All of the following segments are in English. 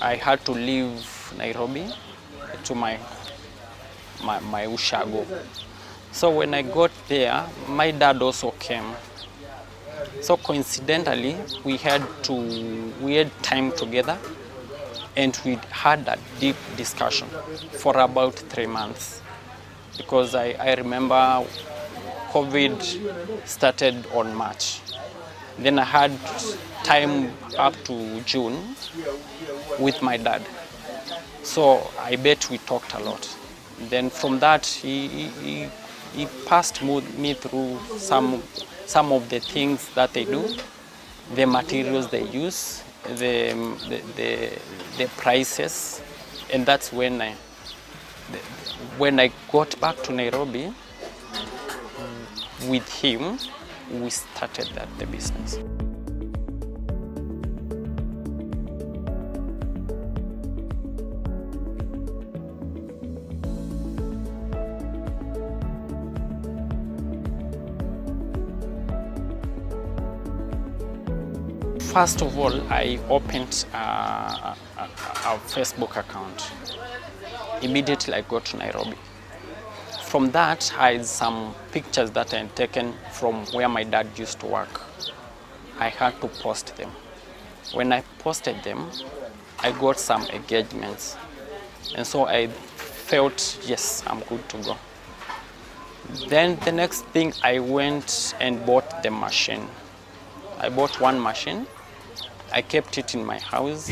I had to leave Nairobi to my Ushago. So when I got there, my dad also came. So coincidentally, we had time together, and we had a deep discussion for about 3 months. Because I remember COVID started on March. Then I had time up to June with my dad. So I bet we talked a lot. Then from that, he passed me through some of the things that they do, the materials they use, the prices, and that's when I got back to Nairobi with him, we started the business. First of all, I opened a Facebook account. Immediately I got to Nairobi. From that, I had some pictures that I had taken from where my dad used to work. I had to post them. When I posted them, I got some engagements. And so I felt, yes, I'm good to go. Then the next thing, I went and bought the machine. I bought one machine. I kept it in my house.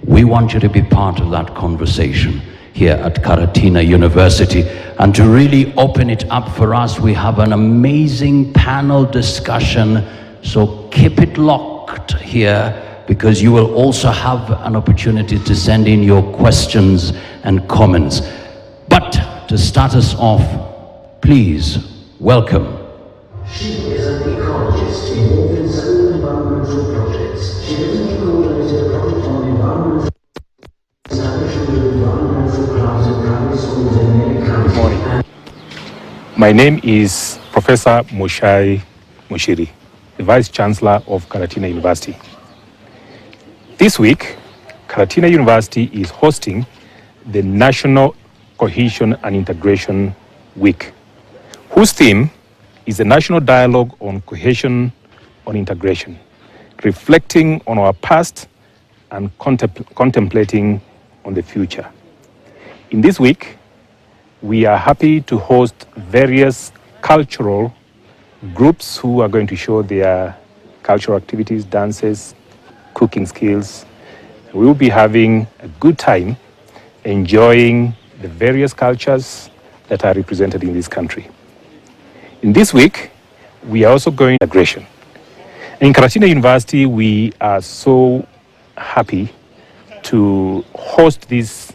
We want you to be part of that conversation here at Karatina University, and to really open it up for us, we have an amazing panel discussion, so keep it locked here, because you will also have an opportunity to send in your questions and comments. But to start us off, please welcome. She is an ecologist involved in several environmental projects. She recently coordinated a project on environmental establishment of environmental clubs in primary schools in many countries. My name is Professor Mushai Mushiri, the Vice Chancellor of Karatina University. This week, Karatina University is hosting the National Cohesion and Integration Week, whose theme is a national dialogue on cohesion, on integration, reflecting on our past and contemplating on the future. In this week, we are happy to host various cultural groups who are going to show their cultural activities, dances, cooking skills. We will be having a good time enjoying the various cultures that are represented in this country. In this week, we are also going to integration. In Karatina University, we are so happy to host this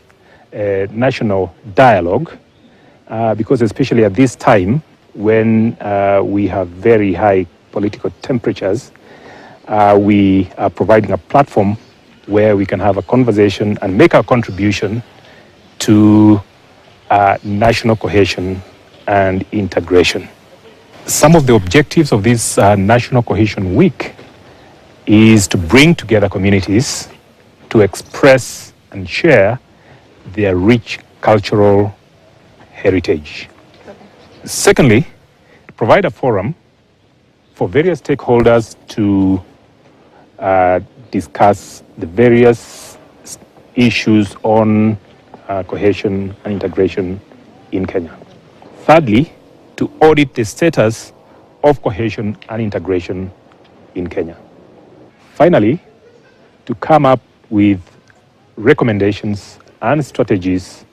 national dialogue because especially at this time when we have very high political temperatures, we are providing a platform where we can have a conversation and make our contribution to national cohesion and integration. Some of the objectives of this National Cohesion Week is to bring together communities to express and share their rich cultural heritage. Secondly, provide a forum for various stakeholders to discuss the various issues on cohesion and integration in Kenya. Thirdly, to audit the status of cohesion and integration in Kenya. Finally, to come up with recommendations and strategies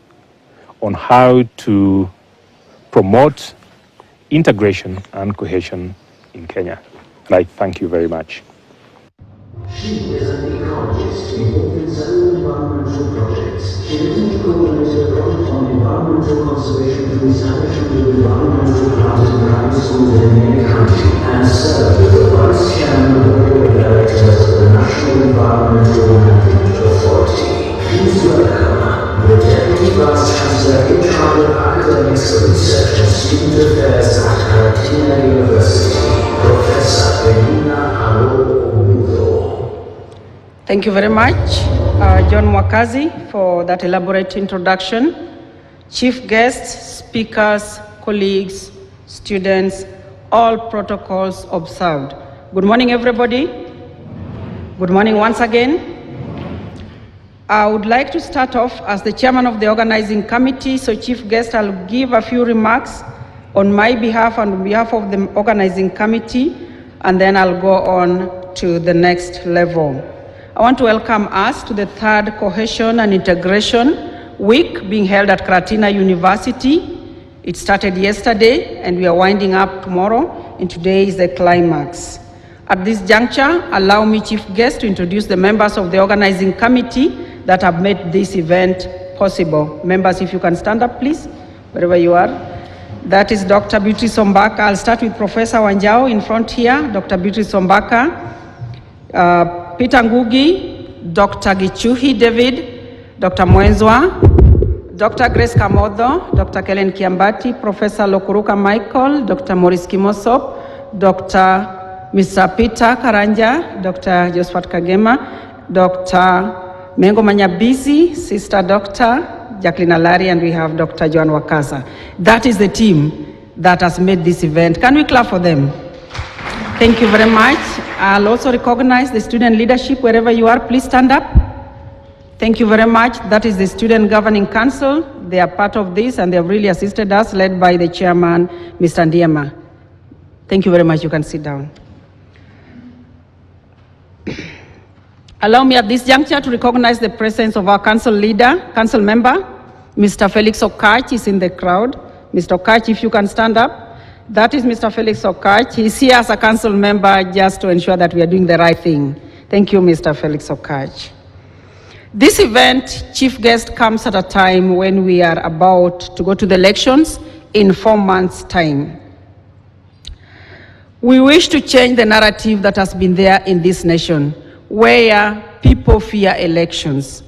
on how to promote integration and cohesion in Kenya. And I thank you very much. She is an ecologist involved in several environmental projects. She recently coordinated a project on environmental conservation through establishment of environmental clubs in primary schools in many countries, and served as the Vice Chairman of the Board of Directors of the National Environmental Management Authority. Please welcome the Deputy Vice Chancellor in charge of academics, research and student affairs at Karatina University, Professor Benina Alo. Thank you very much, John Mwakazi, for that elaborate introduction. Chief guests, speakers, colleagues, students, all protocols observed. Good morning, everybody. Good morning once again. I would like to start off as the chairman of the organizing committee. So, chief guest, I'll give a few remarks on my behalf and on behalf of the organizing committee, and then I'll go on to the next level. I want to welcome us to the third Cohesion and Integration Week being held at Karatina University. It started yesterday and we are winding up tomorrow, and today is the climax. At this juncture, allow me, chief guest, to introduce the members of the organizing committee that have made this event possible. Members, if you can stand up, please, wherever you are. That is Dr. Beatrice Ombaka. I'll start with Professor Wanjao in front here, Dr. Beatrice Ombaka, Peter Ngugi, Dr. Gichuhi David, Dr. Mwenzwa, Dr. Grace Kamodho, Dr. Kellen Kiambati, Professor Lokuruka Michael, Dr. Maurice Kimosop, Dr. Mr. Peter Karanja, Dr. Josephat Kagema, Dr. Mengo Manyabizi, Sister Dr. Jacqueline Alari, and we have Dr. Joan Wakaza. That is the team that has made this event. Can we clap for them? Thank you very much. I'll also recognize the student leadership wherever you are. Please stand up. Thank you very much. That is the Student Governing Council. They are part of this and they have really assisted us, led by the chairman, Mr. Ndiema. Thank you very much. You can sit down. Allow me at this juncture to recognize the presence of our council leader, council member, Mr. Felix Okach is in the crowd. Mr. Okach, if you can stand up. That is Mr. Felix Okach. He's here as a council member just to ensure that we are doing the right thing. Thank you, Mr. Felix Okach. This event, chief guest, comes at a time when we are about to go to the elections in 4 months' time. We wish to change the narrative that has been there in this nation, where people fear elections.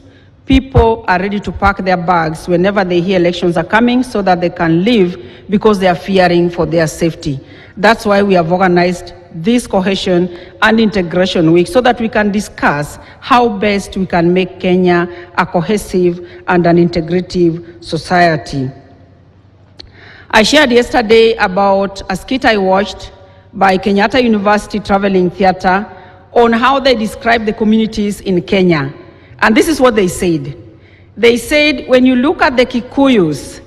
People are ready to pack their bags whenever they hear elections are coming so that they can leave because they are fearing for their safety. That's why we have organized this Cohesion and Integration Week, so that we can discuss how best we can make Kenya a cohesive and an integrative society. I shared yesterday about a skit I watched by Kenyatta University Traveling Theatre on how they describe the communities in Kenya. And this is what they said. They said, when you look at the Kikuyus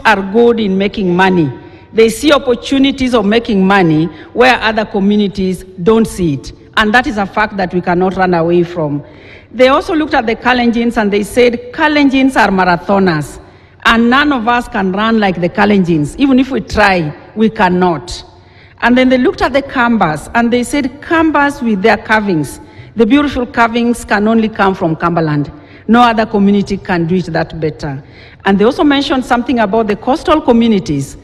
are good in making money. They see opportunities of making money where other communities don't see it. And that is a fact that we cannot run away from. They also looked at the Kalenjins and they said, Kalenjins are marathoners. And none of us can run like the Kalenjins. Even if we try, we cannot. And then they looked at the Kambas and they said, Kambas with their carvings, the beautiful carvings can only come from Kambaland. No other community can do it that better. And they also mentioned something about the coastal communities.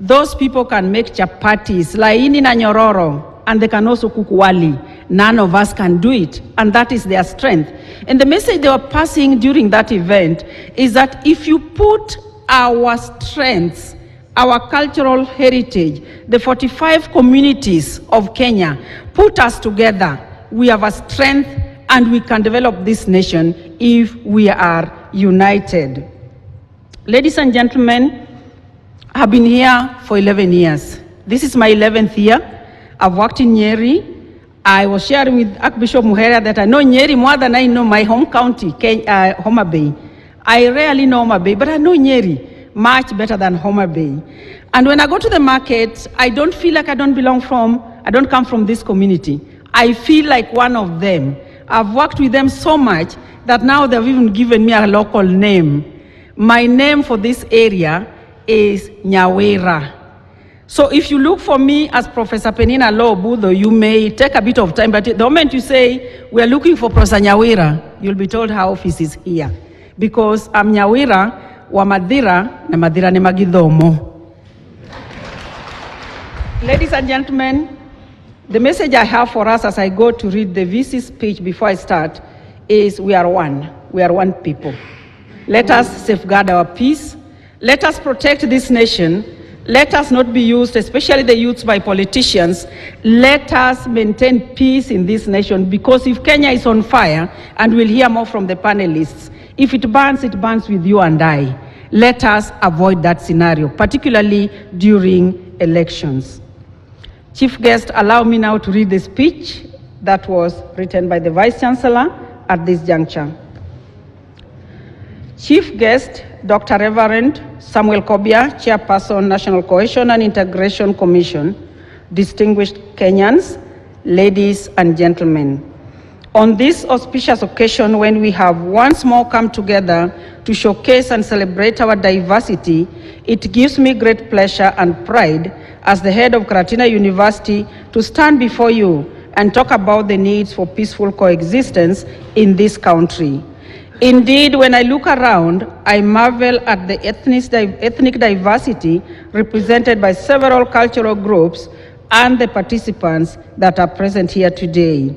Those people can make chapatis, laini na nyororo, and they can also cook wali. None of us can do it, and that is their strength. And the message they were passing during that event is that if you put our strengths, our cultural heritage, the 45 communities of Kenya, put us together, we have a strength and we can develop this nation if we are united. Ladies and gentlemen, I've been here for 11 years. This is my 11th year. I've worked in Nyeri. I was sharing with Archbishop Muhera that I know Nyeri more than I know my home county, Homa Bay. I rarely know Homa Bay, but I know Nyeri much better than Homa Bay. And when I go to the market, I don't feel like I don't come from this community. I feel like one of them. I've worked with them so much that now they've even given me a local name. My name for this area is Nyawera. So if you look for me as Professor Penina Lobudo, you may take a bit of time, but the moment you say, we are looking for Professor Nyawera, you'll be told her office is here. Because I'm Nyawera wa Madira, na Madira ne Magidomo. Ladies and gentlemen, the message I have for us as I go to read the VC speech before I start is we are one. We are one people. Let us safeguard our peace. Let us protect this nation Let us not be used, especially the youths, by politicians. Let us maintain peace in this nation, because if Kenya is on fire, and we'll hear more from the panelists, if it burns with you and I. Let us avoid that scenario, particularly during elections. Chief guest, allow me now to read the speech that was written by the Vice Chancellor at this juncture. Chief guest, Dr. Reverend Samuel Kobia, Chairperson, National Cohesion and Integration Commission, distinguished Kenyans, ladies and gentlemen. On this auspicious occasion, when we have once more come together to showcase and celebrate our diversity, it gives me great pleasure and pride as the head of Karatina University to stand before you and talk about the needs for peaceful coexistence in this country. Indeed, when I look around, I marvel at the ethnic diversity represented by several cultural groups and the participants that are present here today.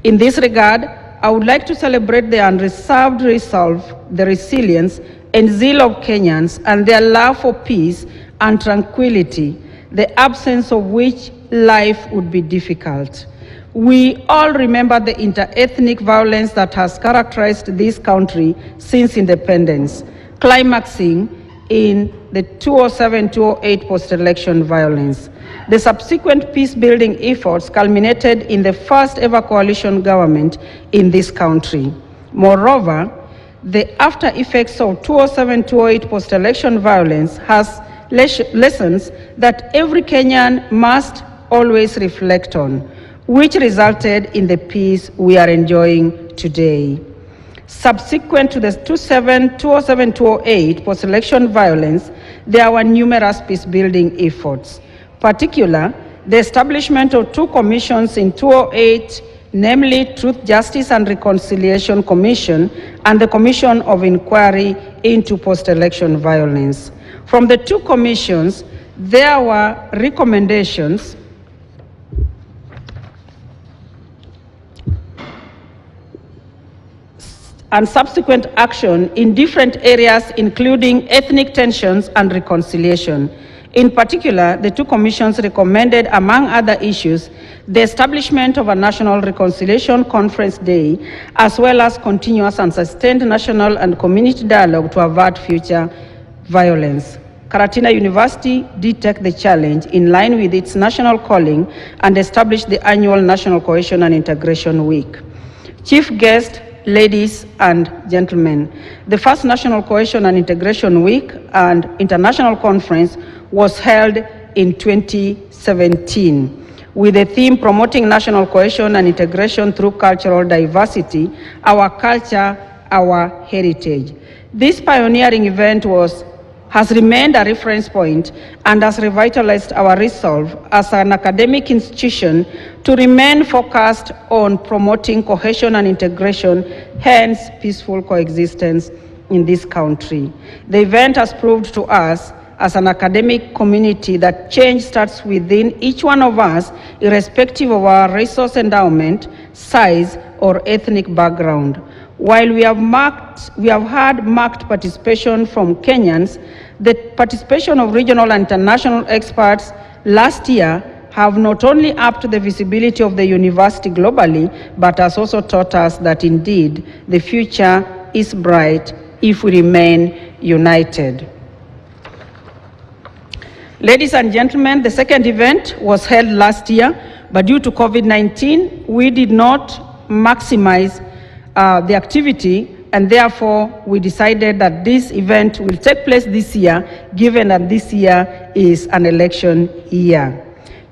In this regard, I would like to celebrate the unreserved resolve, the resilience and zeal of Kenyans and their love for peace and tranquility, the absence of which life would be difficult. We all remember the inter-ethnic violence that has characterized this country since independence, climaxing in the 2007-2008 post-election violence. The subsequent peace-building efforts culminated in the first ever coalition government in this country. Moreover, the after effects of 2007-2008 post-election violence has lessons that every Kenyan must always reflect on, which resulted in the peace we are enjoying today. Subsequent to the 2007-2008 post-election violence, there were numerous peace-building efforts. Particularly, the establishment of two commissions in 2008, namely Truth, Justice and Reconciliation Commission and the Commission of Inquiry into Post-Election Violence. From the two commissions, there were recommendations and subsequent action in different areas, including ethnic tensions and reconciliation. In particular, the two commissions recommended, among other issues, the establishment of a National Reconciliation Conference Day, as well as continuous and sustained national and community dialogue to avert future violence. Karatina University did take the challenge in line with its national calling and established the annual National Cohesion and Integration Week. Chief guest, ladies and gentlemen, the first National Cohesion and Integration Week and International Conference was held in 2017 with the theme Promoting National Cohesion and Integration Through Cultural Diversity, Our Culture, Our Heritage. This pioneering event has remained a reference point and has revitalized our resolve as an academic institution to remain focused on promoting cohesion and integration, hence peaceful coexistence in this country. The event has proved to us as an academic community that change starts within each one of us, irrespective of our resource endowment, size, or ethnic background. While we have had marked participation from Kenyans, the participation of regional and international experts last year have not only upped the visibility of the university globally, but has also taught us that indeed the future is bright if we remain united. Ladies and gentlemen, the second event was held last year, but due to COVID-19, we did not maximize the activity, and therefore we decided that this event will take place this year, given that this year is an election year.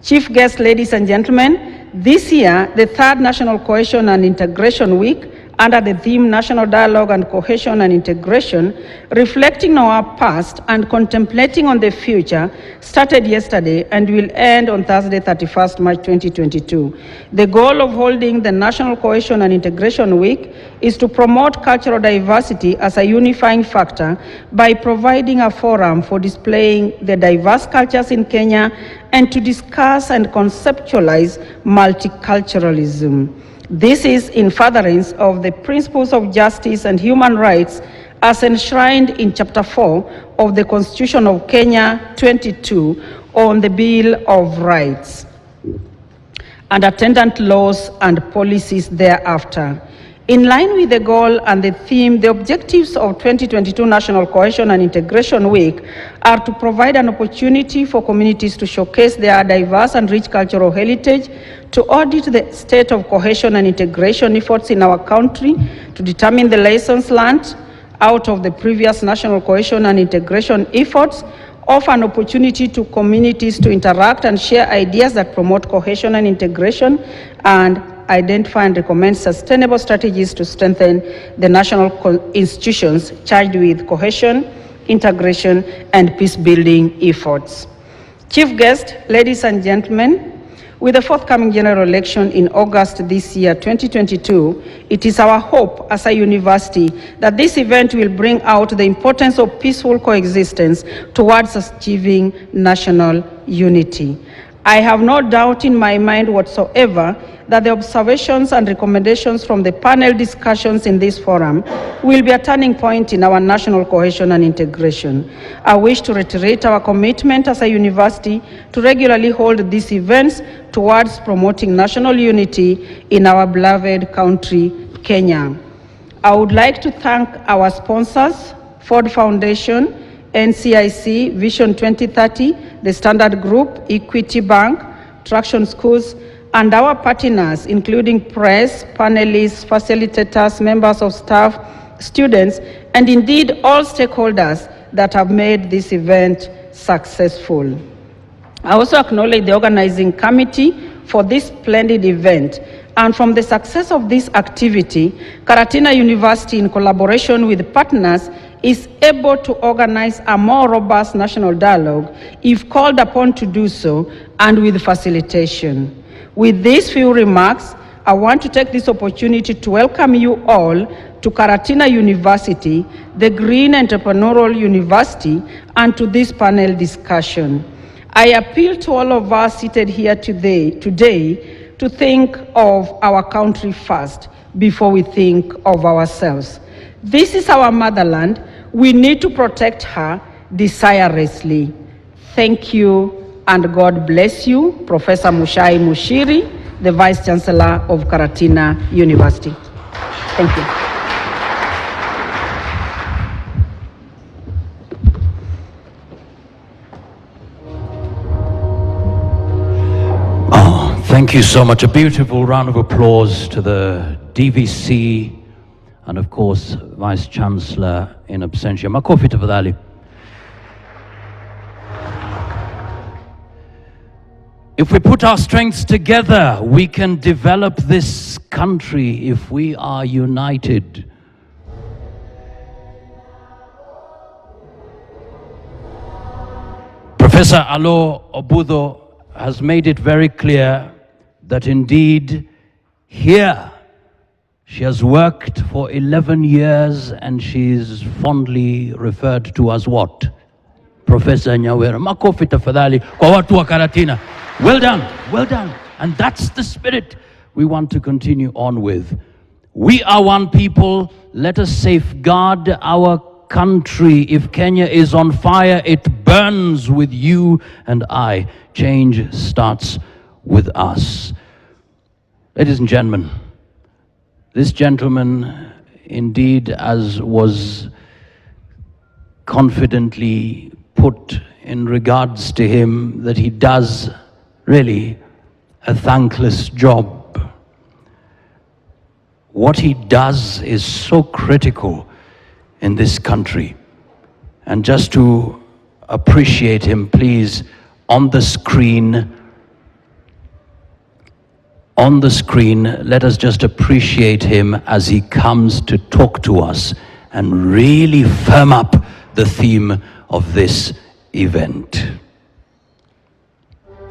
Chief guests, ladies and gentlemen, this year, the third National Cohesion and Integration Week, under the theme National Dialogue and Cohesion and Integration, reflecting on our past and contemplating on the future, started yesterday and will end on Thursday, 31st March 2022. The goal of holding the National Cohesion and Integration Week is to promote cultural diversity as a unifying factor by providing a forum for displaying the diverse cultures in Kenya and to discuss and conceptualize multiculturalism. This is in furtherance of the principles of justice and human rights as enshrined in Chapter 4 of the Constitution of Kenya 22 on the Bill of Rights and attendant laws and policies thereafter. In line with the goal and the theme, the objectives of 2022 National Cohesion and Integration Week are to provide an opportunity for communities to showcase their diverse and rich cultural heritage, to audit the state of cohesion and integration efforts in our country, to determine the lessons learned out of the previous national cohesion and integration efforts, offer an opportunity to communities to interact and share ideas that promote cohesion and integration, and identify and recommend sustainable strategies to strengthen the national institutions charged with cohesion, integration, and peace-building efforts. Chief guest, ladies and gentlemen, with the forthcoming general election in August this year, 2022, it is our hope as a university that this event will bring out the importance of peaceful coexistence towards achieving national unity. I have no doubt in my mind whatsoever that the observations and recommendations from the panel discussions in this forum will be a turning point in our national cohesion and integration. I wish to reiterate our commitment as a university to regularly hold these events towards promoting national unity in our beloved country, Kenya. I would like to thank our sponsors, Ford Foundation, NCIC, Vision 2030, the Standard Group, Equity Bank, Traction Schools, and our partners, including press, panelists, facilitators, members of staff, students, and indeed all stakeholders that have made this event successful. I also acknowledge the organizing committee for this splendid event. And from the success of this activity, Karatina University, in collaboration with partners, is able to organize a more robust national dialogue if called upon to do so, and with facilitation. With these few remarks, I want to take this opportunity to welcome you all to Karatina University, the Green Entrepreneurial University, and to this panel discussion. I appeal to all of us seated here today to think of our country first before we think of ourselves. This is our motherland. We need to protect her desirelessly. Thank you, and God bless you, Professor Mushai Mushiri, the Vice Chancellor of Karatina University. Thank you. Thank you so much. A beautiful round of applause to the DVC and, of course, Vice Chancellor in absentia. Makofi tafadhali. If we put our strengths together, we can develop this country if we are united. Professor Alo Obudo has made it very clear that indeed here she has worked for 11 years and she's fondly referred to as what? Professor Nyawera. Makofi tafadhali kwa watu wa Karatina. Well done, well done. And that's the spirit we want to continue on with. We are one people. Let us safeguard our country. If Kenya is on fire, it burns with you and I. Change starts with us. Ladies and gentlemen, this gentleman, indeed, as was confidently put in regards to him, that he does really a thankless job. What he does is so critical in this country. And just to appreciate him, please, on the screen, let us just appreciate him as he comes to talk to us and really firm up the theme of this event.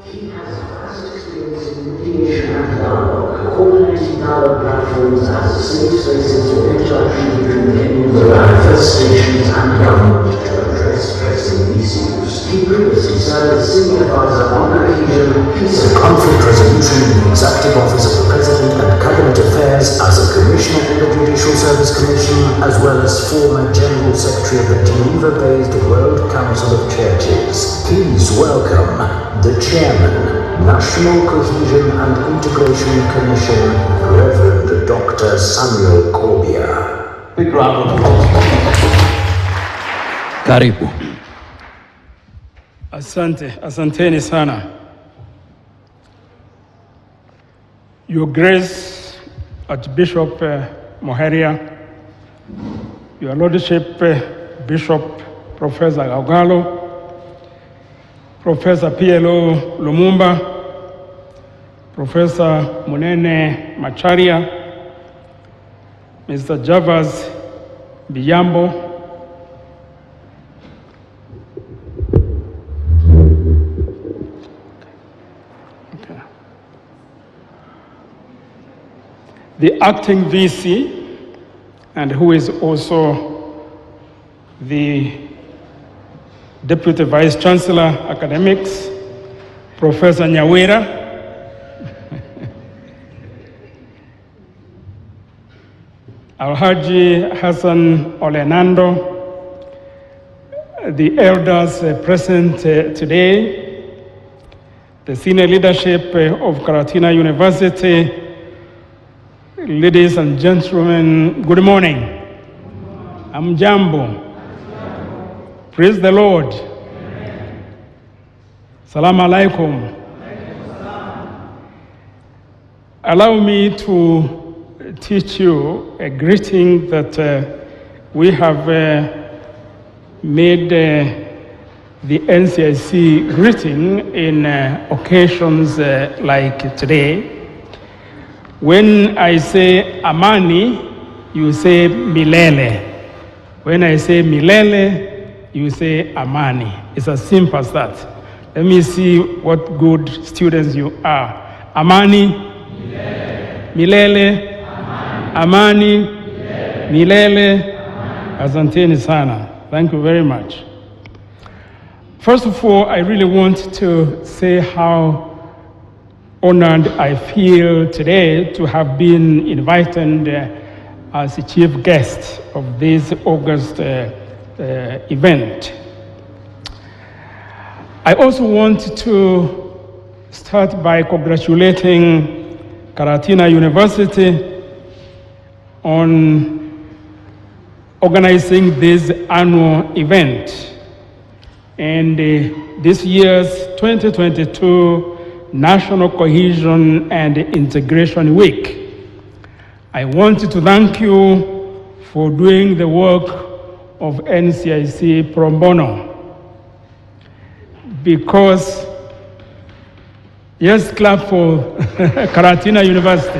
He has vast experience in mediation and dialogue, coordinating dialogue platforms as safe spaces for interaction between Kenyans around stations and government to address pressing issues. He previously served as senior advisor on cohesion, peace and conflict resolution in the Executive Office of the President and Cabinet Affairs as a Commissioner in the Judiciary Social Service Commission, as well as former General Secretary of the Geneva-based World Council of Churches. Please welcome the Chairman, National Cohesion and Integration Commission, Reverend Dr. Samuel Korbia. Big round of applause. Karibu. Asanteni sana. Your Grace, Archbishop Moheria, Your Lordship Bishop Professor Gaugalo, Professor PLO Lumumba, Professor Munene Macharia, Mr. Javas Biyambo, the acting VC, and who is also the Deputy Vice Chancellor Academics, Professor Nyawira, Alhaji Hassan Olenando, the elders present today, the senior leadership of Karatina University. Ladies and gentlemen, good morning. I'm Jambo. Praise the Lord. Salam alaikum. Allow me to teach you a greeting that we have made the NCIC greeting in occasions like today. When I say Amani, you say Milele. When I say Milele, you say Amani. It's as simple as that. Let me see what good students you are. Amani, Milele. Milele, Amani, Milele, Asanteni sana. Thank you very much. First of all, I really want to say how honored I feel today to have been invited as the chief guest of this August event. I also want to start by congratulating Karatina University on organizing this annual event and this year's 2022 National Cohesion and Integration Week. I want to thank you for doing the work of NCIC pro bono, because, yes, clap for Karatina University.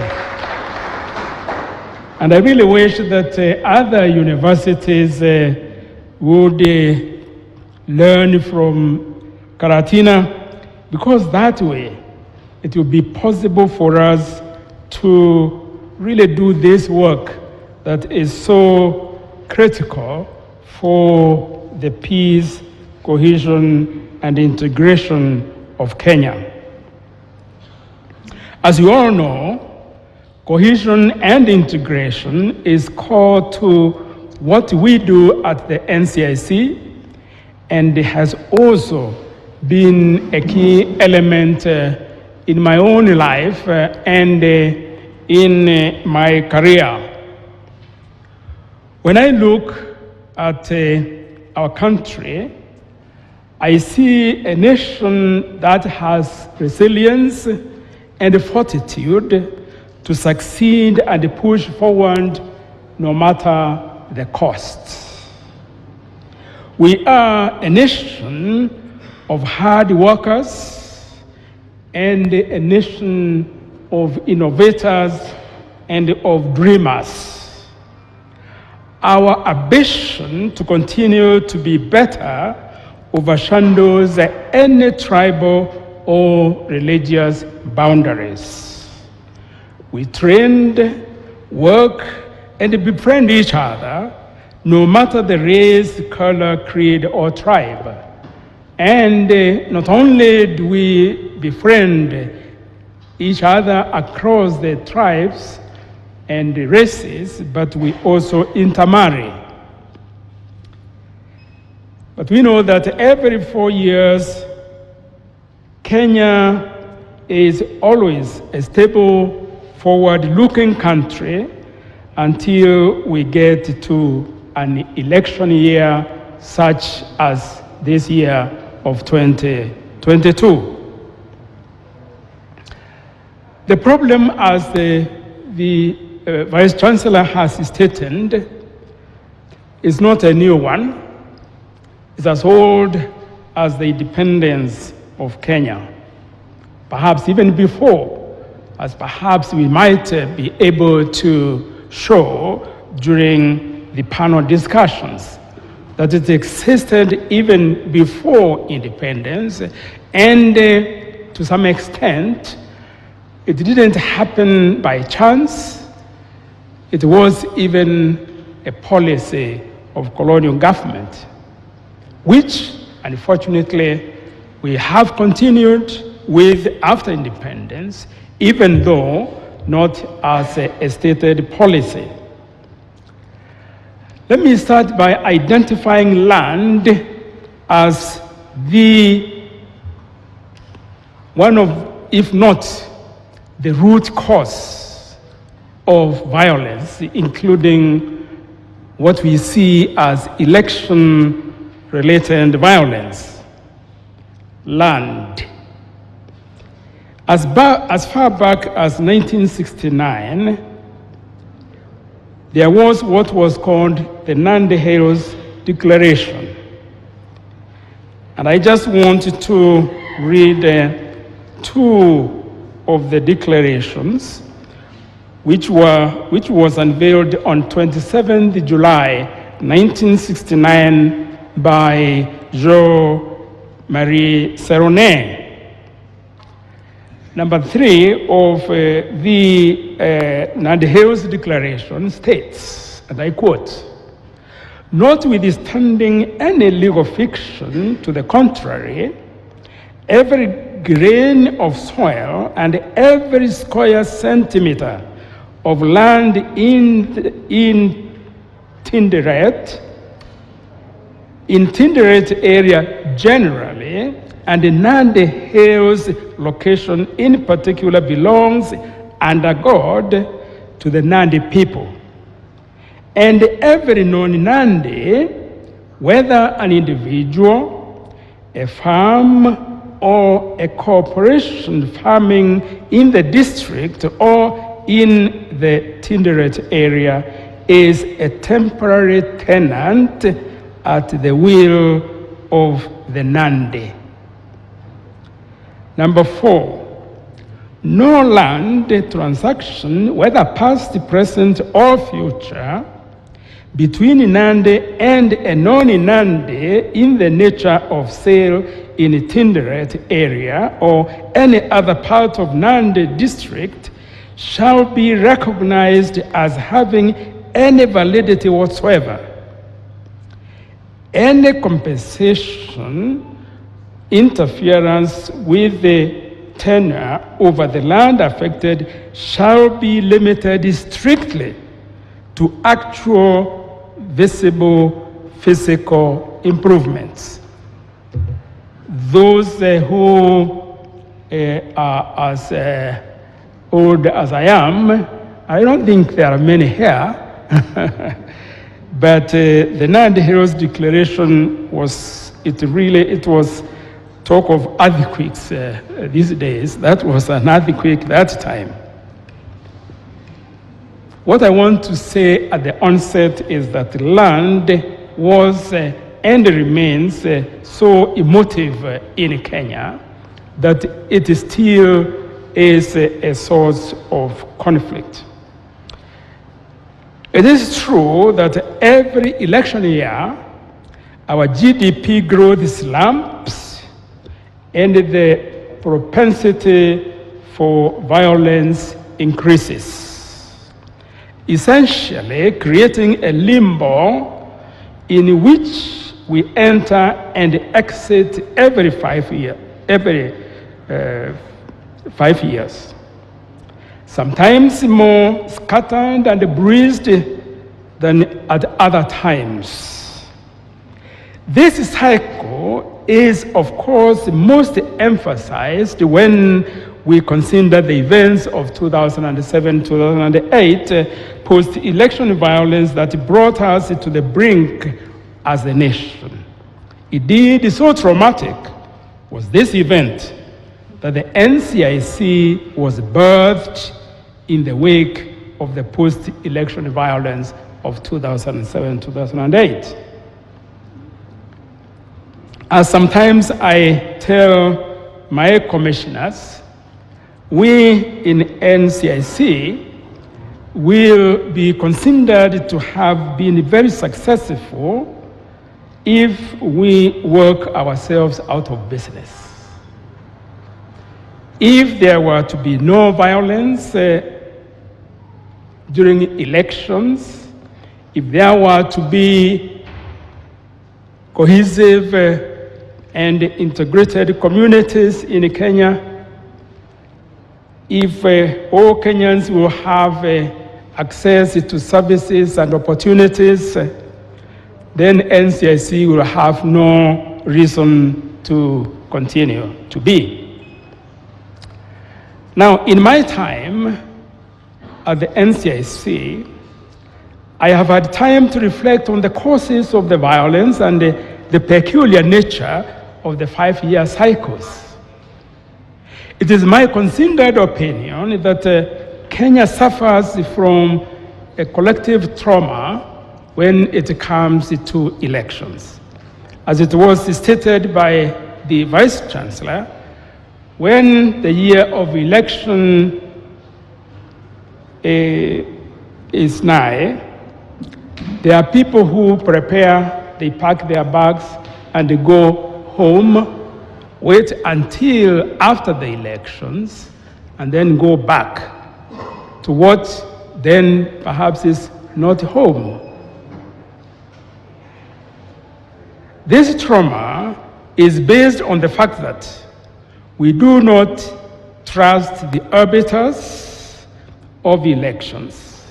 And I really wish that other universities would learn from Karatina, because that way it will be possible for us to really do this work that is so critical for the peace, cohesion, and integration of Kenya. As you all know, cohesion and integration is core to what we do at the NCIC, and it has also been a key element in my own life and in my career. When I look at our country, I see a nation that has resilience and fortitude to succeed and push forward no matter the cost. We are a nation of hard workers and a nation of innovators and of dreamers. Our ambition to continue to be better overshadows any tribal or religious boundaries. We trained, work, and befriend each other, no matter the race, color, creed, or tribe. And not only do we befriend each other across the tribes, and races, but we also intermarry. But we know that every 4 years, Kenya is always a stable, forward-looking country until we get to an election year such as this year of 2022. The problem, as the Vice Chancellor has stated, is not a new one. It's as old as the independence of Kenya, perhaps even before, as perhaps we might be able to show during the panel discussions, that it existed even before independence, and to some extent, it didn't happen by chance. It was even a policy of colonial government, which, unfortunately, we have continued with after independence, even though not as a stated policy. Let me start by identifying land as one of, if not the root cause of violence, including what we see as election-related violence. Land. As far back as 1969, there was what was called the Nandi Hills Declaration. And I just wanted to read two of the declarations, which was unveiled on 27th July 1969 by Jean-Marie Seronnet. Number 3 of the Nandi Hills Declaration states, and I quote, "Notwithstanding any legal fiction to the contrary, every grain of soil and every square centimeter of land in Tinderet area generally, and the Nandi Hills location in particular, belongs under God to the Nandi people. And every non-Nandi, whether an individual, a farm, or a corporation farming in the district or in the Tinderet area, is a temporary tenant at the will of the Nandi." Number 4, no land transaction, whether past, present, or future, between Nandi and a non-Nandi in the nature of sale in a Tinderet area or any other part of Nandi district shall be recognized as having any validity whatsoever. Any compensation, interference with the tenure over the land affected shall be limited strictly to actual visible physical improvements. Those who are as old as I am, I don't think there are many here, but the Nandi Hills Declaration was talk of earthquakes these days. That was an earthquake that time. What I want to say at the onset is that land was and remains so emotive in Kenya that it still is a source of conflict. It is true that every election year, our GDP growth slumps and the propensity for violence increases, essentially creating a limbo in which we enter and exit every 5 years. sometimes more scattered and bruised than at other times. This cycle is, of course, most emphasized when we consider the events of 2007-2008 post-election violence that brought us to the brink as a nation. Indeed, so traumatic was this event that the NCIC was birthed in the wake of the post-election violence of 2007-2008. As sometimes I tell my commissioners, we in NCIC will be considered to have been very successful if we work ourselves out of business. If there were to be no violence during elections, if there were to be cohesive and integrated communities in Kenya, if all Kenyans will have access to services and opportunities, then NCIC will have no reason to continue to be. Now, in my time at the NCIC, I have had time to reflect on the causes of the violence and the peculiar nature of the 5-year cycles. It is my considered opinion that Kenya suffers from a collective trauma when it comes to elections. As it was stated by the Vice Chancellor, when the year of election is nigh, there are people who prepare, they pack their bags and they go home, wait until after the elections, and then go back to what then perhaps is not home. This trauma is based on the fact that we do not trust the arbiters of elections.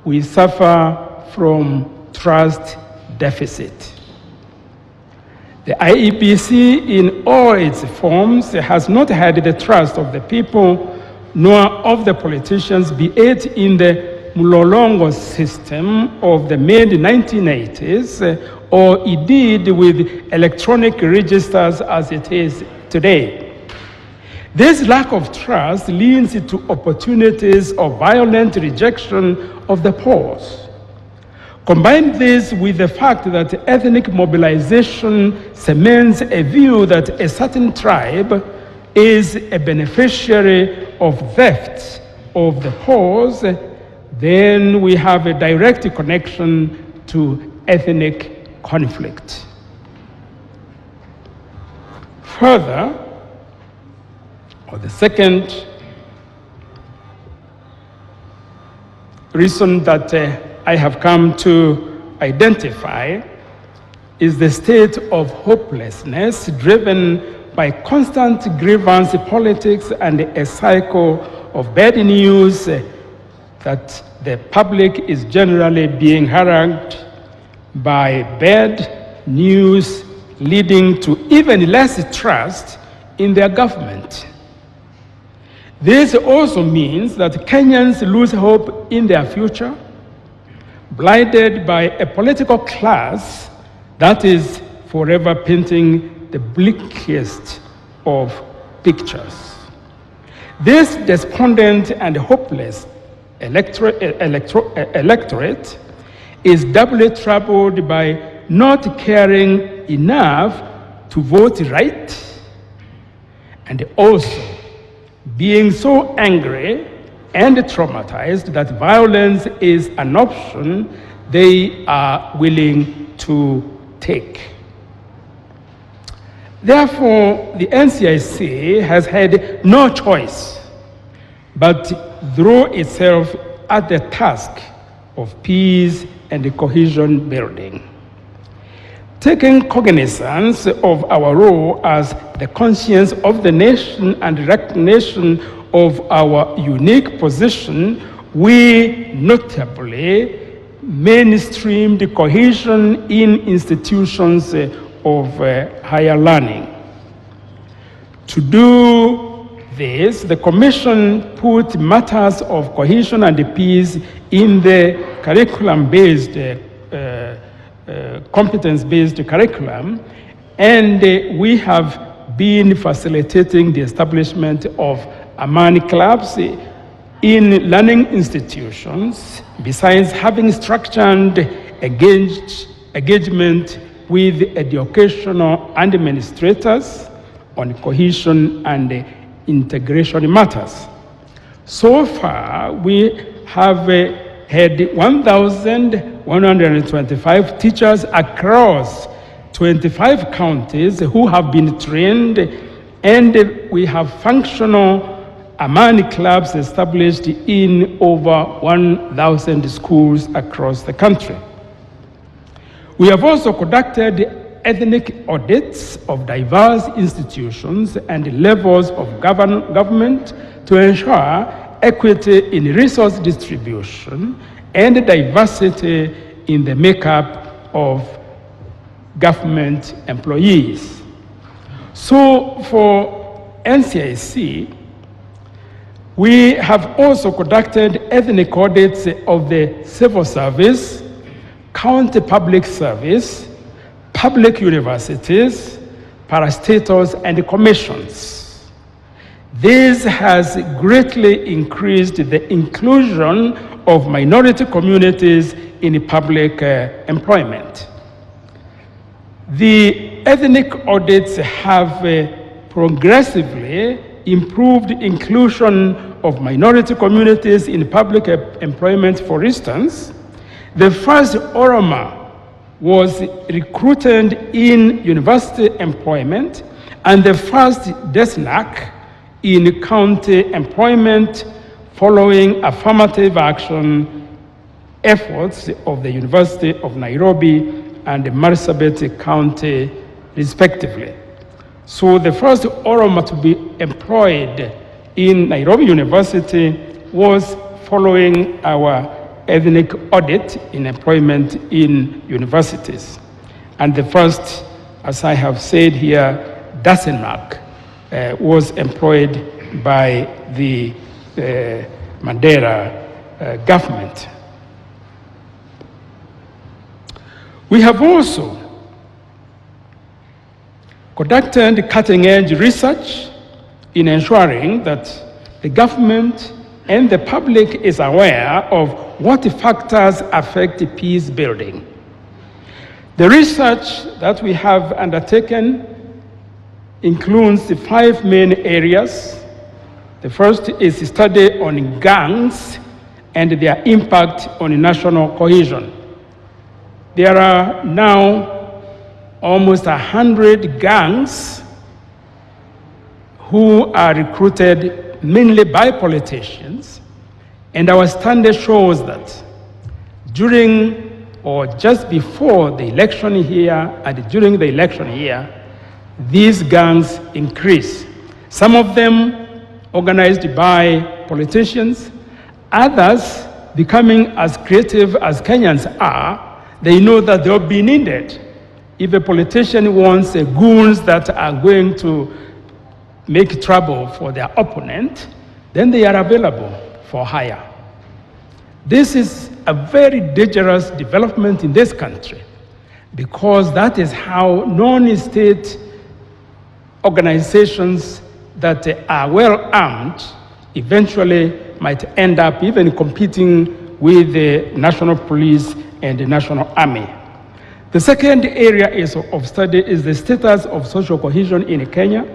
We suffer from trust deficit. The IEBC in all its forms has not had the trust of the people nor of the politicians, be it in the Mlolongo system of the mid-1980s or indeed with electronic registers as it is today. This lack of trust leads to opportunities of violent rejection of the polls. Combine this with the fact that ethnic mobilization cements a view that a certain tribe is a beneficiary of theft of the polls, then we have a direct connection to ethnic conflict. Further, or the second reason that I have come to identify is the state of hopelessness driven by constant grievance politics and a cycle of bad news that the public is generally being harangued by bad news, leading to even less trust in their government. This also means that Kenyans lose hope in their future, blinded by a political class that is forever painting the bleakest of pictures. This despondent and hopeless electorate is doubly troubled by not caring enough to vote right, and also being so angry and traumatized that violence is an option they are willing to take. Therefore, the NCIC has had no choice but throw itself at the task of peace and cohesion building. Taking cognizance of our role as the conscience of the nation and recognition of our unique position, we notably mainstreamed cohesion in institutions of higher learning. To do this, the Commission put matters of cohesion and peace in the curriculum-based, competence-based curriculum, and we have been facilitating the establishment of Amani clubs in learning institutions, besides having structured engagement with educational administrators on cohesion and integration matters. So far, we have had 1,125 teachers across 25 counties who have been trained, and we have functional Amani clubs established in over 1,000 schools across the country. We have also conducted ethnic audits of diverse institutions and levels of government to ensure equity in resource distribution and diversity in the makeup of government employees. So for NCIC, we have also conducted ethnic audits of the civil service, county public service, public universities, parastatals, and commissions. This has greatly increased the inclusion of minority communities in public employment. The ethnic audits have progressively improved inclusion of minority communities in public employment. For instance, the first Oroma was recruited in university employment, and the first Desnak in county employment following affirmative action efforts of the University of Nairobi and Marsabit County, respectively. So the first Oroma to be employed in Nairobi University was following our ethnic audit in employment in universities. And the first, as I have said here, Dasenmark was employed by the Mandela government. We have also conducted cutting-edge research in ensuring that the government and the public is aware of what factors affect peace building. The research that we have undertaken includes the 5 main areas. The first is a study on gangs and their impact on national cohesion. There are now almost 100 gangs who are recruited mainly by politicians, and our study shows that during or just before the election year and during the election year, these gangs increase. Some of them organized by politicians, others becoming as creative as Kenyans are. They know that they'll be needed. If a politician wants goons that are going to make trouble for their opponent, then they are available for hire. This is a very dangerous development in this country, because that is how non-state organizations that are well armed eventually might end up even competing with the national police and the national army. The second area of study is the status of social cohesion in Kenya.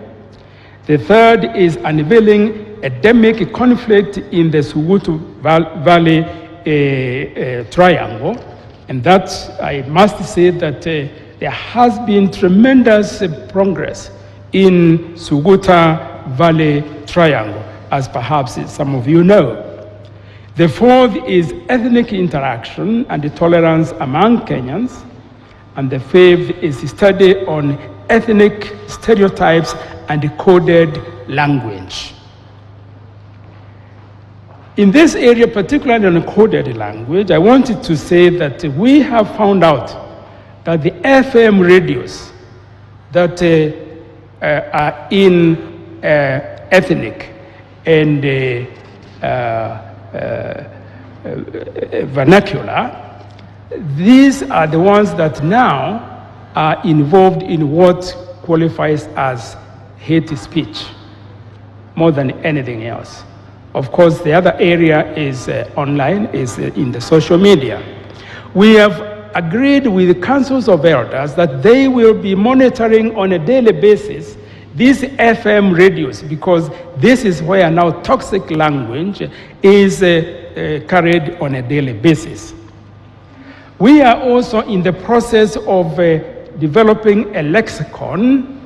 The third is unveiling endemic conflict in the Sugutu Valley Triangle. And that, I must say that there has been tremendous progress in Suguta Valley Triangle, as perhaps some of you know. The fourth is ethnic interaction and tolerance among Kenyans. And the fifth is a study on ethnic stereotypes and coded language. In this area, particularly on coded language, I wanted to say that we have found out that the FM radios that are in ethnic and vernacular, these are the ones that now are involved in what qualifies as hate speech more than anything else. Of course, the other area is online, is in the social media. We have agreed with the councils of elders that they will be monitoring on a daily basis these FM radios, because this is where now toxic language is carried on a daily basis. We are also in the process of developing a lexicon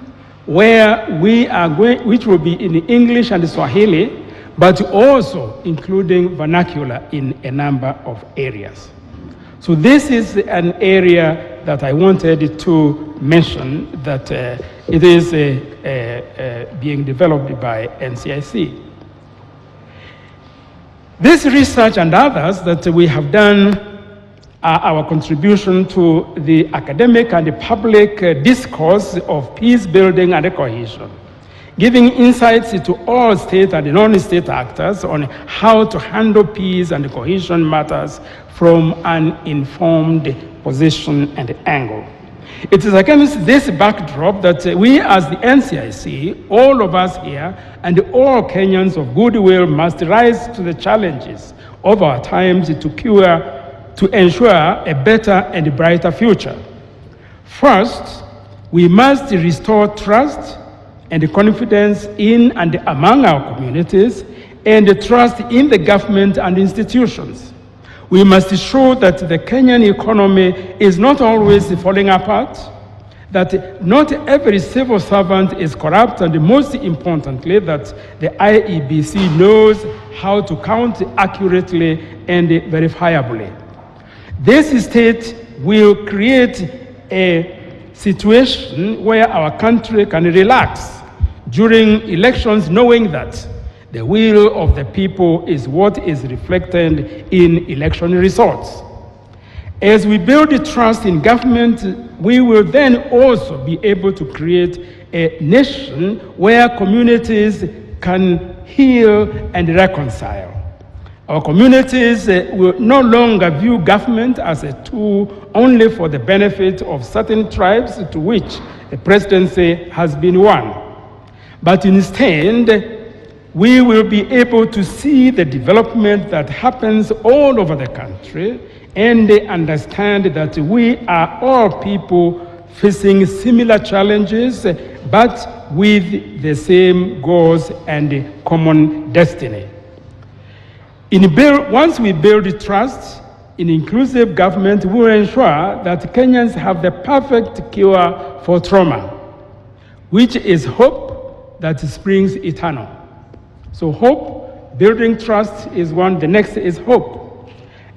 where we are going, which will be in English and Swahili, but also including vernacular in a number of areas. So this is an area that I wanted to mention, that it is being developed by NCIC. This research and others that we have done are our contribution to the academic and the public discourse of peace building and cohesion, giving insights to all state and non-state actors on how to handle peace and cohesion matters from an informed position and angle. It is against this backdrop that we as the NCIC, all of us here, and all Kenyans of goodwill must rise to the challenges of our times to ensure a better and brighter future. First, we must restore trust and confidence in and among our communities, and trust in the government and institutions. We must show that the Kenyan economy is not always falling apart, that not every civil servant is corrupt, and most importantly, that the IEBC knows how to count accurately and verifiably. This state will create a situation where our country can relax during elections, knowing that the will of the people is what is reflected in election results. As we build the trust in government, we will then also be able to create a nation where communities can heal and reconcile. Our communities will no longer view government as a tool only for the benefit of certain tribes to which the presidency has been one. But instead, we will be able to see the development that happens all over the country and understand that we are all people facing similar challenges, but with the same goals and common destiny. Once we build trust in inclusive government, we will ensure that Kenyans have the perfect cure for trauma, which is hope that springs eternal. So hope, building trust is one. The next is hope.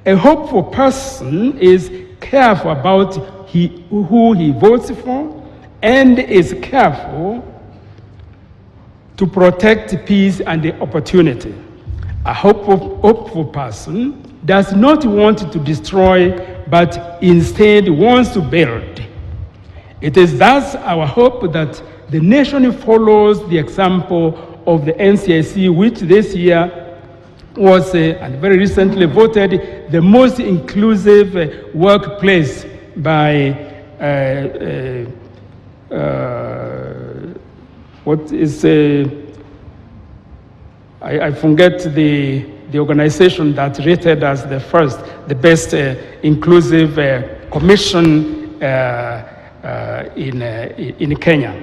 A hopeful person is careful about who he votes for and is careful to protect peace and the opportunity. A hopeful person does not want to destroy, but instead wants to build. It is thus our hope that the nation follows the example of the NCIC, which this year was, and very recently voted, the most inclusive workplace by, I forget the organization that rated as the best inclusive commission in Kenya.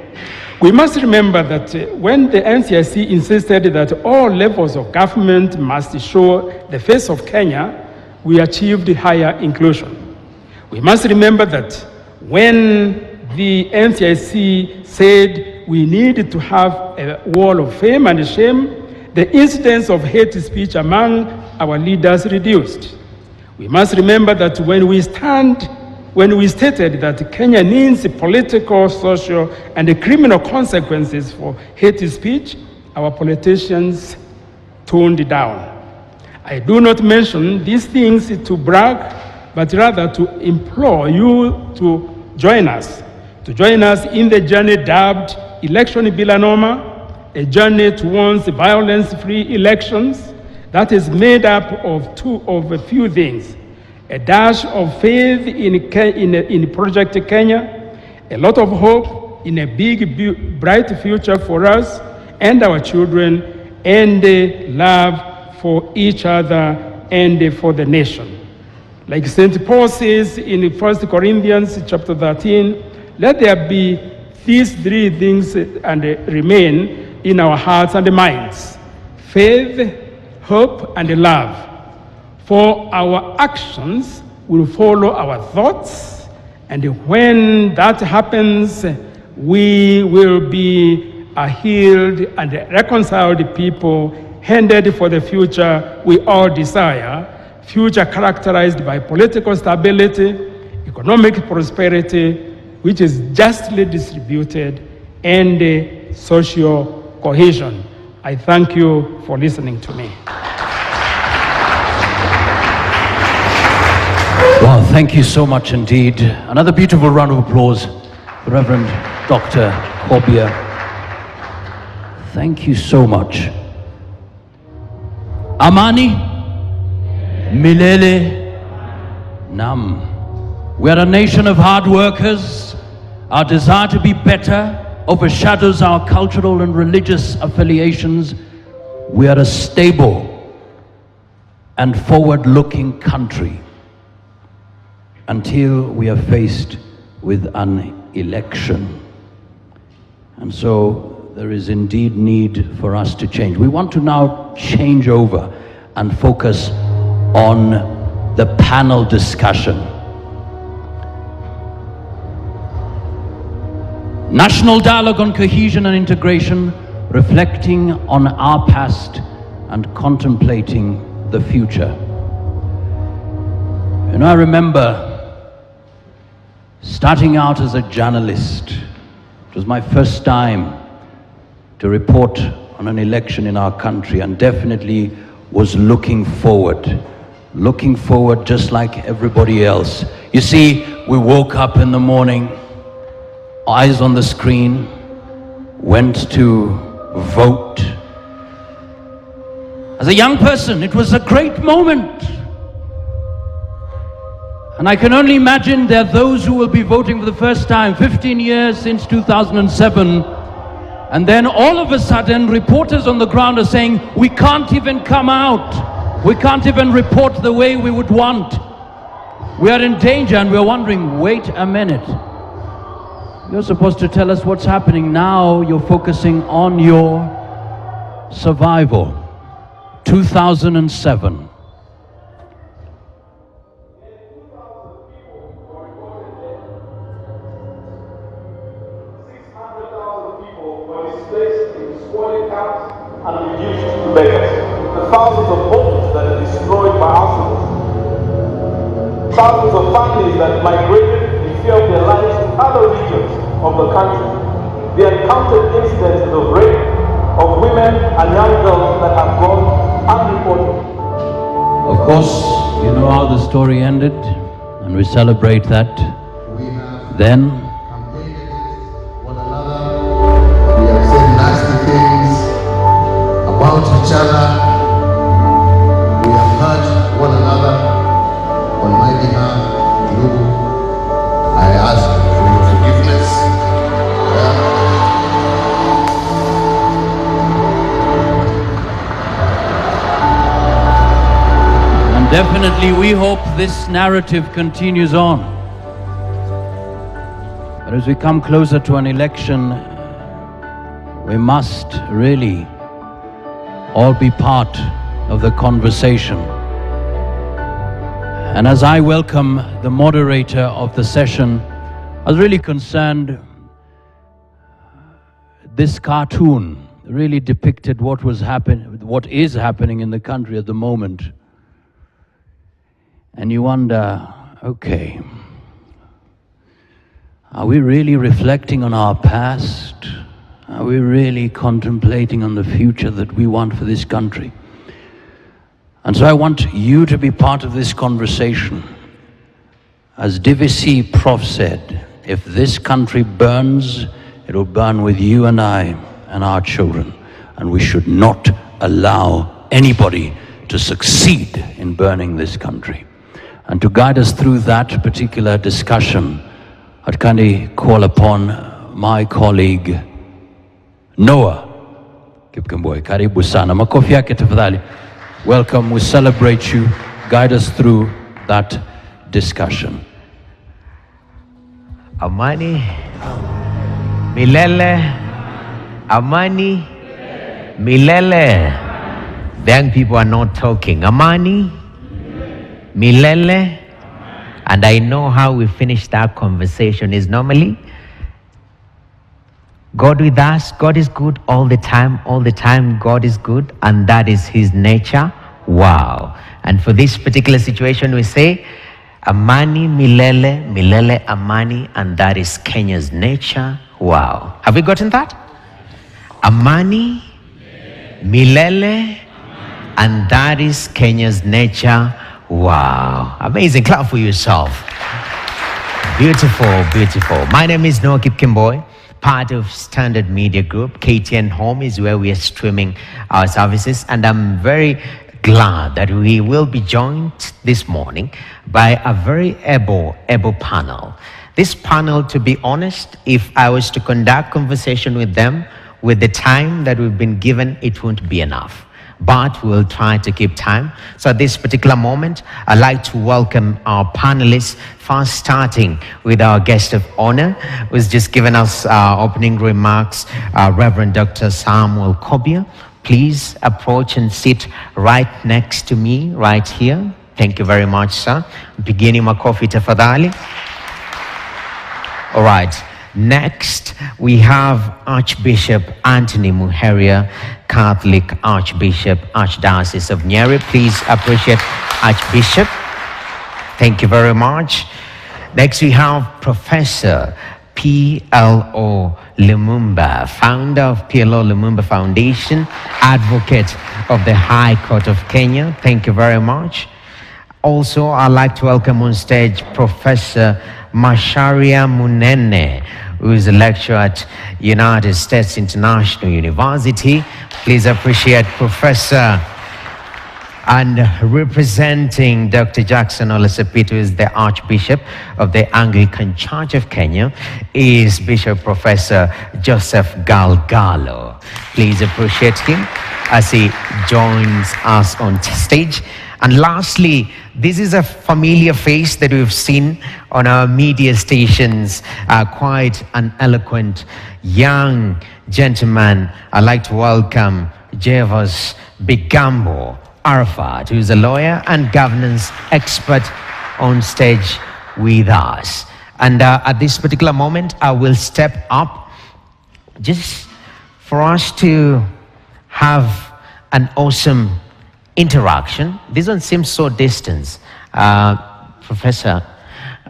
We must remember that when the NCIC insisted that all levels of government must show the face of Kenya, we achieved higher inclusion. We must remember that when the NCIC said we need to have a wall of fame and shame, the incidence of hate speech among our leaders reduced. We must remember that when we stated that Kenya needs political, social, and criminal consequences for hate speech, our politicians toned down. I do not mention these things to brag, but rather to implore you to join us in the journey dubbed Election Bilanoma, a journey towards violence-free elections that is made up of a few things: a dash of faith in Project Kenya, a lot of hope in a big, bright future for us and our children, and love for each other and for the nation. Like St. Paul says in 1 Corinthians chapter 13, let there be these three things and remain in our hearts and minds: faith, hope, and love. For our actions will follow our thoughts, and when that happens, we will be a healed and reconciled people, headed for the future we all desire, future characterized by political stability, economic prosperity, which is justly distributed, and social cohesion. I thank you for listening to me. Well, thank you so much indeed. Another beautiful round of applause for Reverend Dr. Kobia. Thank you so much. Amani Milele Nam. We are a nation of hard workers. Our desire to be better overshadows our cultural and religious affiliations. We are a stable and forward-looking country until we are faced with an election. And so there is indeed need for us to change. We want to now change over and focus on the panel discussion. National Dialogue on Cohesion and Integration, reflecting on our past and contemplating the future. You know, I remember starting out as a journalist. It was my first time to report on an election in our country, and definitely was looking forward just like everybody else. You see, we woke up in the morning, eyes on the screen, went to vote. As a young person, it was a great moment. And I can only imagine there are those who will be voting for the first time, 15 years since 2007. And then all of a sudden, reporters on the ground are saying, we can't even come out. We can't even report the way we would want. We are in danger, and we're wondering, wait a minute. You're supposed to tell us what's happening. Now you're focusing on your survival. 2007. And reduced to beggars. The thousands of homes that are destroyed by arsonists. Thousands of families that migrated in fear of their lives to other regions of the country. The uncounted incidents of rape of women and young girls that have gone unreported. Of course, you know how the story ended, and we celebrate that. Then about each other, we have hurt one another. On my behalf, Ndugu, I ask for your forgiveness. And definitely we hope this narrative continues on. But as we come closer to an election, we must really all be part of the conversation. And as I welcome the moderator of the session, I was really concerned. This cartoon really depicted what is happening in the country at the moment. And you wonder, okay, are we really reflecting on our past? Are we really contemplating on the future that we want for this country? And so I want you to be part of this conversation. As DVC Prof said, if this country burns, it will burn with you and I and our children. And we should not allow anybody to succeed in burning this country. And to guide us through that particular discussion, I'd kindly call upon my colleague, Noah Kipkemboi. Karibu sana. Makofi yake tafadhali. Welcome, we celebrate you. Guide us through that discussion. Amani, Milele, Amani, Milele. The young people are not talking. Amani, Milele. And I know how we finish that conversation is normally God with us. God is good all the time. All the time God is good, and that is his nature. Wow. And for this particular situation we say Amani, Milele, Milele, Amani, and that is Kenya's nature. Wow. Have we gotten that? Amani, Milele, and that is Kenya's nature. Wow. Amazing. Clap for yourself. Beautiful, beautiful. My name is Noah Kipkemboi, part of Standard Media Group. KTN Home is where we are streaming our services, and I'm very glad that we will be joined this morning by a very able panel. This panel, to be honest, if I was to conduct conversation with them with the time that we've been given, it won't be enough. But we'll try to keep time. So at this particular moment, I'd like to welcome our panelists, first starting with our guest of honor, who's just given us opening remarks, Reverend Dr. Samuel Kobia. Please approach and sit right next to me, right here. Thank you very much, sir. Beginning makofi tafadhali. All right. Next, we have Archbishop Anthony Muheria, Catholic Archbishop, Archdiocese of Nyeri. Please appreciate Archbishop. Thank you very much. Next, we have Professor PLO Lumumba, founder of PLO Lumumba Foundation, advocate of the High Court of Kenya. Thank you very much. Also, I'd like to welcome on stage Professor Macharia Munene, who is a lecturer at United States International University. Please appreciate Professor. And representing Dr. Jackson Olesepit, who is the Archbishop of the Anglican Church of Kenya, is Bishop Professor Joseph Galgalo. Please appreciate him as he joins us on stage. And lastly, this is a familiar face that we've seen on our media stations, quite an eloquent young gentleman. I'd like to welcome Jervas Bigambo Arafat, who is a lawyer and governance expert on stage with us. And at this particular moment, I will step up just for us to have an awesome interaction. This one seems so distant. Professor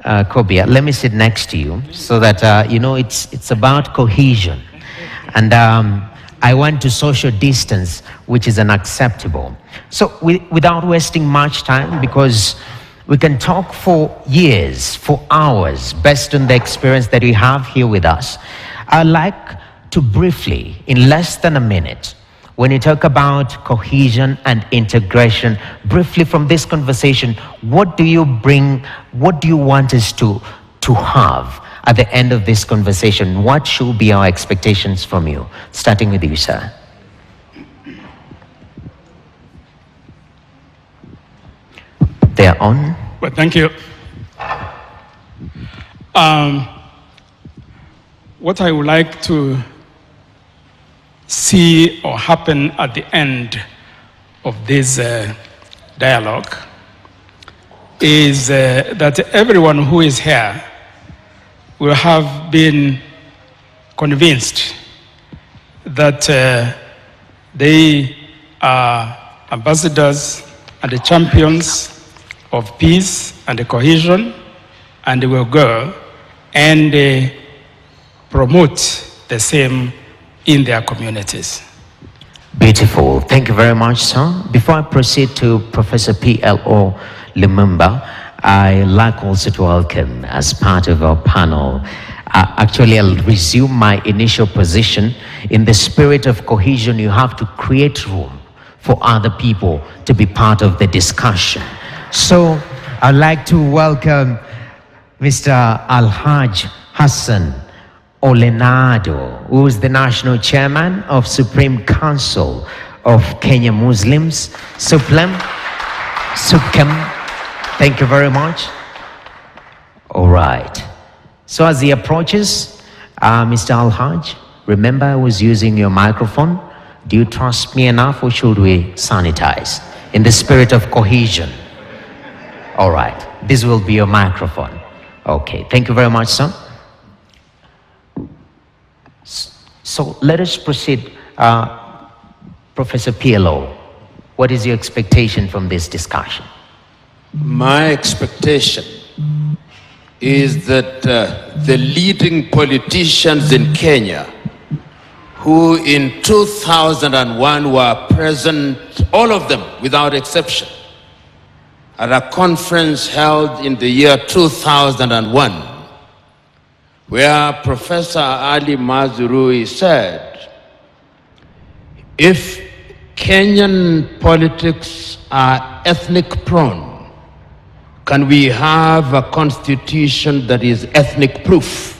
Kobia, let me sit next to you so that, you know, it's about cohesion. And I want to social distance, which is unacceptable. So without wasting much time, because we can talk for years, for hours, based on the experience that we have here with us, I'd like to briefly, in less than a minute, when you talk about cohesion and integration, briefly from this conversation, what do you bring, what do you want us to have at the end of this conversation? What should be our expectations from you? Starting with you, sir. They're on. Well, thank you. What I would like to see or happen at the end of this dialogue is that everyone who is here will have been convinced that they are ambassadors and the champions of peace and cohesion, and they will go and promote the same in their communities. Beautiful. Thank you very much, sir. Before I proceed to Professor P.L.O. Lumumba, I like also to welcome as part of our panel. Actually, I'll resume my initial position. In the spirit of cohesion, you have to create room for other people to be part of the discussion. So I'd like to welcome Mr. Alhaj Hassan Olenado, who is the National Chairman of Supreme Council of Kenya Muslims, SUPKEM. Thank you very much. All right. So as he approaches, Mr. Alhaj, remember I was using your microphone. Do you trust me enough, or should we sanitize? In the spirit of cohesion. All right. This will be your microphone. Okay. Thank you very much, sir. So let us proceed. Professor PLO, what is your expectation from this discussion? My expectation is that the leading politicians in Kenya, who in 2001 were present, all of them without exception, at a conference held in the year 2001, where Professor Ali Mazrui said, if Kenyan politics are ethnic prone, can we have a constitution that is ethnic proof?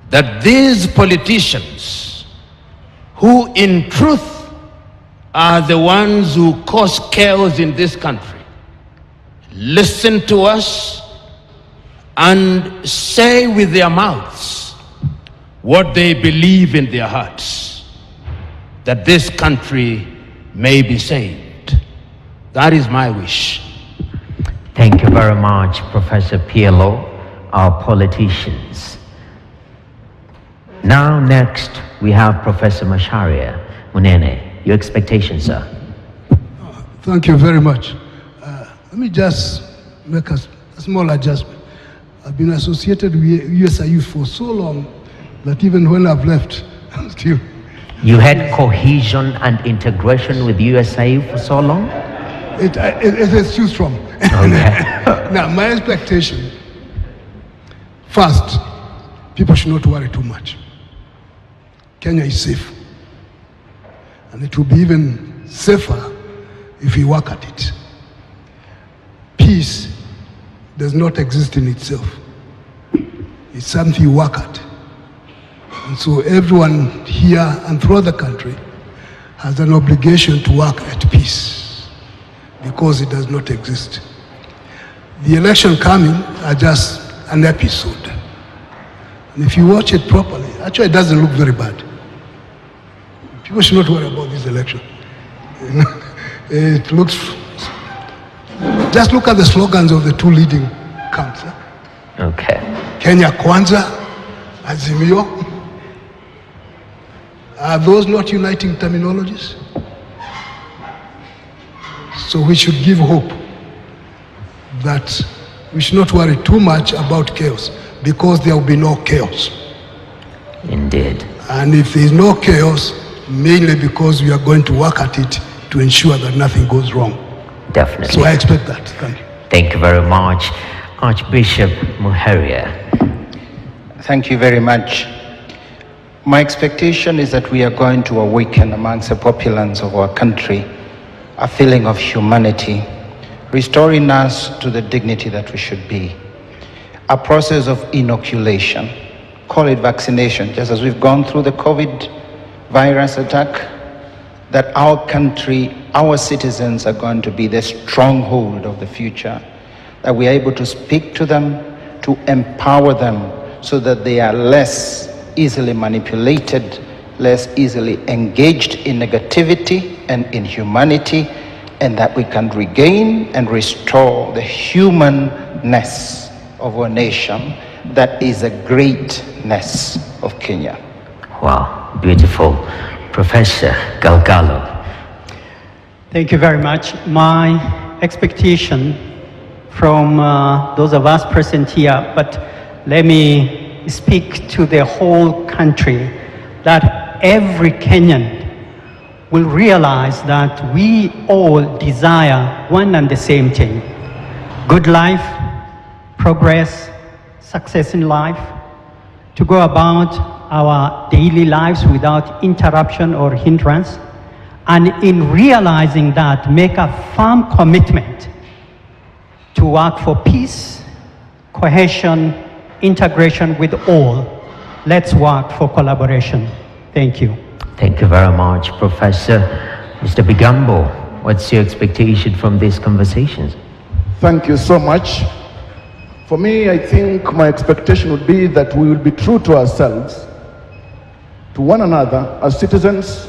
That these politicians, who in truth are the ones who cause chaos in this country, listen to us and say with their mouths what they believe in their hearts, that this country may be saved. That is my wish. Thank you very much, Professor PLO, our politicians. Now next, we have Professor Macharia Munene. Your expectations, sir? Thank you very much. Let me just make a small adjustment. I've been associated with USIU for so long that even when I've left, I'm still... You had cohesion and integration with USIU for so long? It is too strong. Okay. Now, my expectation, first, people should not worry too much. Kenya is safe. And it will be even safer if we work at it. Peace does not exist in itself. It's something you work at. And so everyone here and throughout the country has an obligation to work at peace, because it does not exist. The election coming are just an episode. And if you watch it properly, actually it doesn't look very bad. People should not worry about this election. It looks... Just look at the slogans of the two leading camps. Okay. Kenya Kwanza, Azimio. Are those not uniting terminologies? So we should give hope that we should not worry too much about chaos, because there will be no chaos. Indeed. And if there is no chaos, mainly because we are going to work at it to ensure that nothing goes wrong. Definitely. So I expect that. Thank you. Thank you very much. Archbishop Muheria. Thank you very much. My expectation is that we are going to awaken amongst the populace of our country a feeling of humanity, restoring us to the dignity that we should be. A process of inoculation, call it vaccination, just as we've gone through the COVID virus attack, that our country, our citizens are going to be the stronghold of the future, that we are able to speak to them, to empower them so that they are less easily manipulated, less easily engaged in negativity and inhumanity, and that we can regain and restore the humanness of our nation that is a greatness of Kenya. Wow, beautiful. Professor Galgalo. Thank you very much. My expectation from those of us present here, but let me speak to the whole country, that every Kenyan will realize that we all desire one and the same thing: good life, progress, success in life, to go about our daily lives without interruption or hindrance, and in realizing that, make a firm commitment to work for peace, cohesion, integration with all. Let's work for collaboration. Thank you. Thank you very much, Professor. Mr. Bigambo, what's your expectation from these conversations? Thank you so much. For me, I think my expectation would be that we will be true to ourselves, to one another as citizens,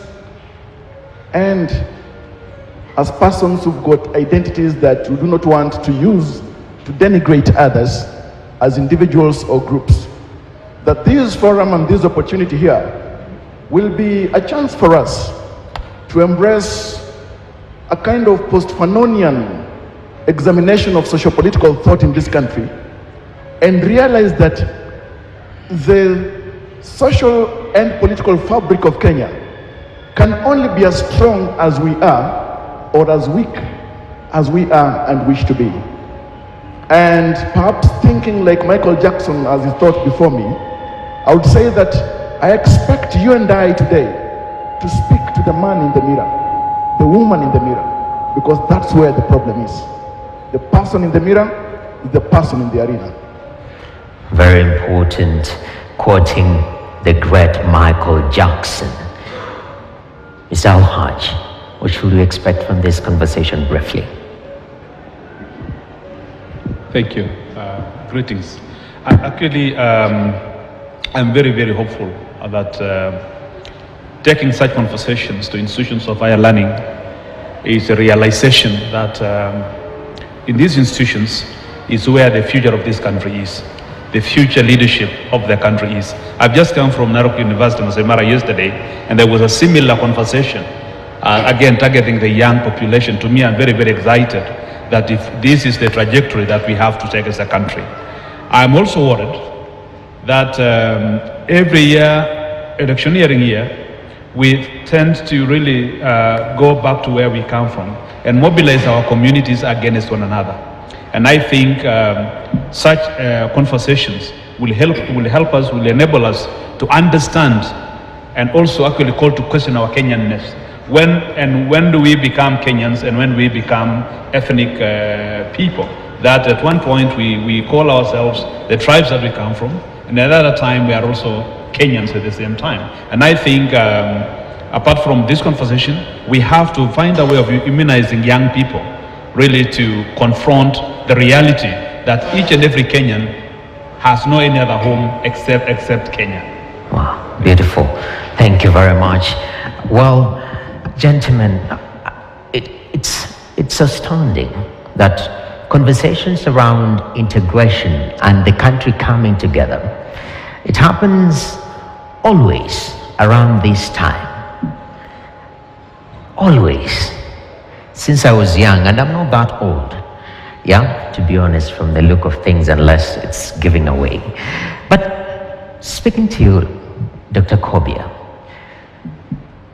and as persons who've got identities that we do not want to use to denigrate others as individuals or groups. That this forum and this opportunity here will be a chance for us to embrace a kind of post-Fanonian examination of socio-political thought in this country and realize that the social and political fabric of Kenya can only be as strong as we are, or as weak as we are and wish to be. And perhaps thinking like Michael Jackson, as he thought before me, I would say that I expect you and I today to speak to the man in the mirror, the woman in the mirror, because that's where the problem is. The person in the mirror is the person in the arena. Very important, quoting the great Michael Jackson. Mr. Al-Haj, what should we expect from this conversation briefly? Thank you. Greetings. I'm very, very hopeful that taking such conversations to institutions of higher learning is a realization that in these institutions is where the future of this country is, the future leadership of the country is. I've just come from Nairobi University, Masaimara, yesterday, and there was a similar conversation, again targeting the young population. To me, I'm very, very excited that if this is the trajectory that we have to take as a country. I'm also worried that every year, electioneering year, we tend to really go back to where we come from and mobilize our communities against one another. And I think such conversations will help us, will enable us to understand and also actually call to question our Kenyanness. When do we become Kenyans and when we become ethnic people? That at one point we call ourselves the tribes that we come from, and at another time we are also Kenyans at the same time. And I think apart from this conversation, we have to find a way of immunizing young people, really to confront the reality that each and every Kenyan has no any other home except Kenya. Wow, beautiful. Thank you very much. Well, gentlemen, it's astounding that conversations around integration and the country coming together, it happens always around this time. Always. Since I was young, and I'm not that old, yeah, to be honest, from the look of things, unless it's giving away. But speaking to you, Dr. Kobia,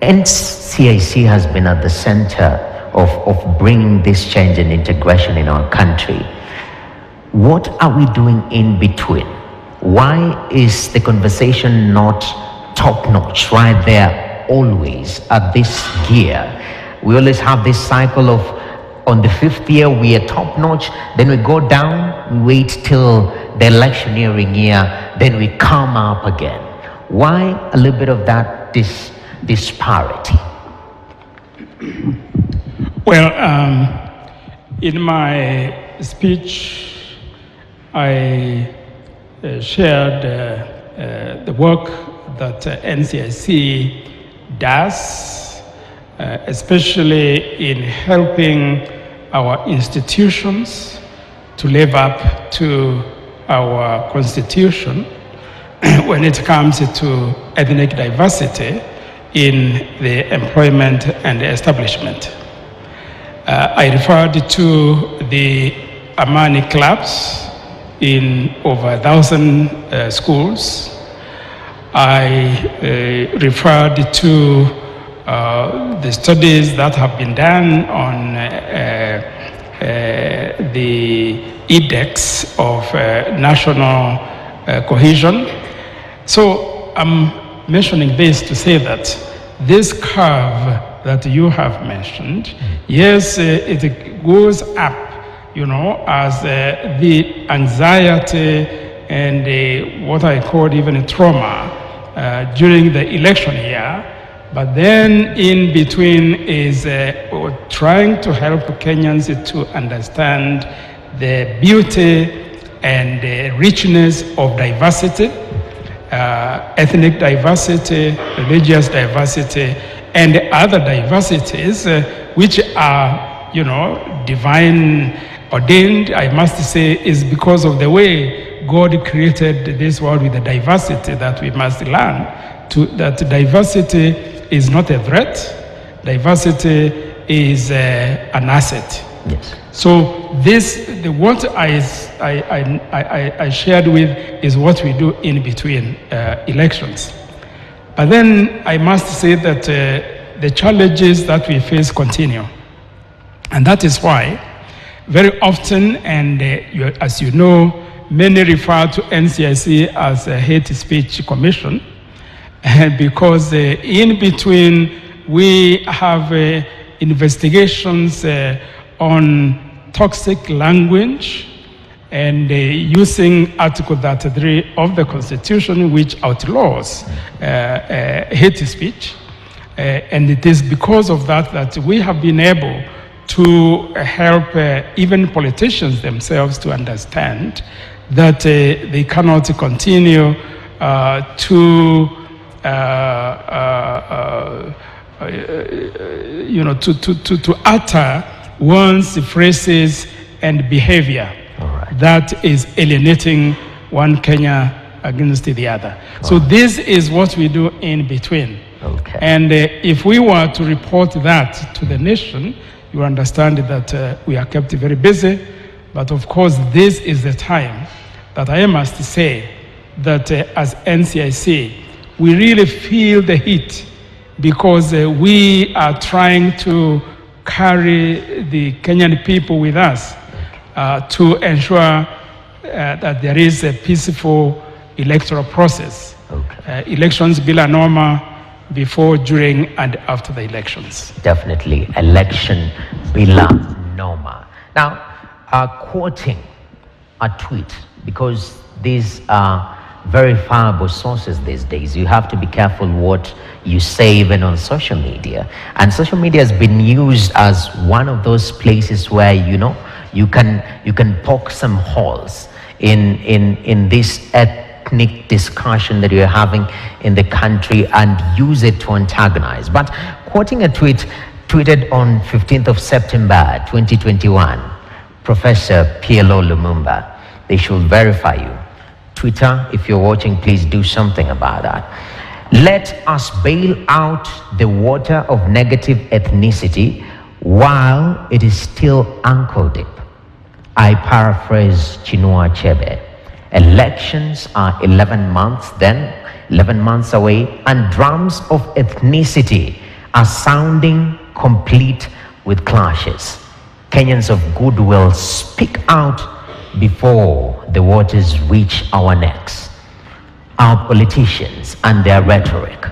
NCIC has been at the center of bringing this change and integration in our country. What are we doing in between? Why is the conversation not top-notch, right there, always at this gear? We always have this cycle of, on the 5th year, we are top-notch, then we go down, we wait till the electioneering year, then we come up again. Why a little bit of that disparity? Well, in my speech, I shared the work that NCIC does, especially in helping our institutions to live up to our constitution when it comes to ethnic diversity in the employment and the establishment. I referred to the Amani clubs in over 1,000 schools. I referred to the studies that have been done on the index of national cohesion. So I'm mentioning this to say that this curve that you have mentioned, yes, it goes up, you know, as the anxiety and what I call even a trauma during the election year. But then in between is trying to help Kenyans to understand the beauty and the richness of diversity, ethnic diversity, religious diversity, and other diversities which are, you know, divine ordained, I must say, is because of the way God created this world with the diversity that we must learn that diversity is not a threat. Diversity is an asset. Yes. So what I shared with is what we do in between elections. But then I must say that the challenges that we face continue. And that is why very often, and as you know, many refer to NCIC as a hate speech commission, because in between we have investigations on toxic language and using Article 33 of the Constitution, which outlaws hate speech. And it is because of that that we have been able to help even politicians themselves to understand that they cannot continue to utter one's phrases and behavior that is alienating one Kenya against the other. So this is what we do in between. Okay. And if we were to report that to the nation, you understand that we are kept very busy. But of course, this is the time that I must say that as NCIC, we really feel the heat because we are trying to carry the Kenyan people with us to ensure that there is a peaceful electoral process. Okay. Elections bila norma before, during, and after the elections. Definitely, election bila norma. Now, quoting a tweet, because these are verifiable sources these days. You have to be careful what you say even on social media. And social media has been used as one of those places where, you know, you can poke some holes in this ethnic discussion that you're having in the country and use it to antagonize. But quoting a tweet tweeted on 15th of September 2021, Professor PLO Lumumba, they should verify you. Twitter, if you're watching, please do something about that. Let us bail out the water of negative ethnicity while it is still ankle deep. I paraphrase Chinua Achebe. Elections are 11 months away, and drums of ethnicity are sounding complete with clashes. Kenyans of goodwill, speak out before the waters reach our necks. Our politicians and their rhetoric.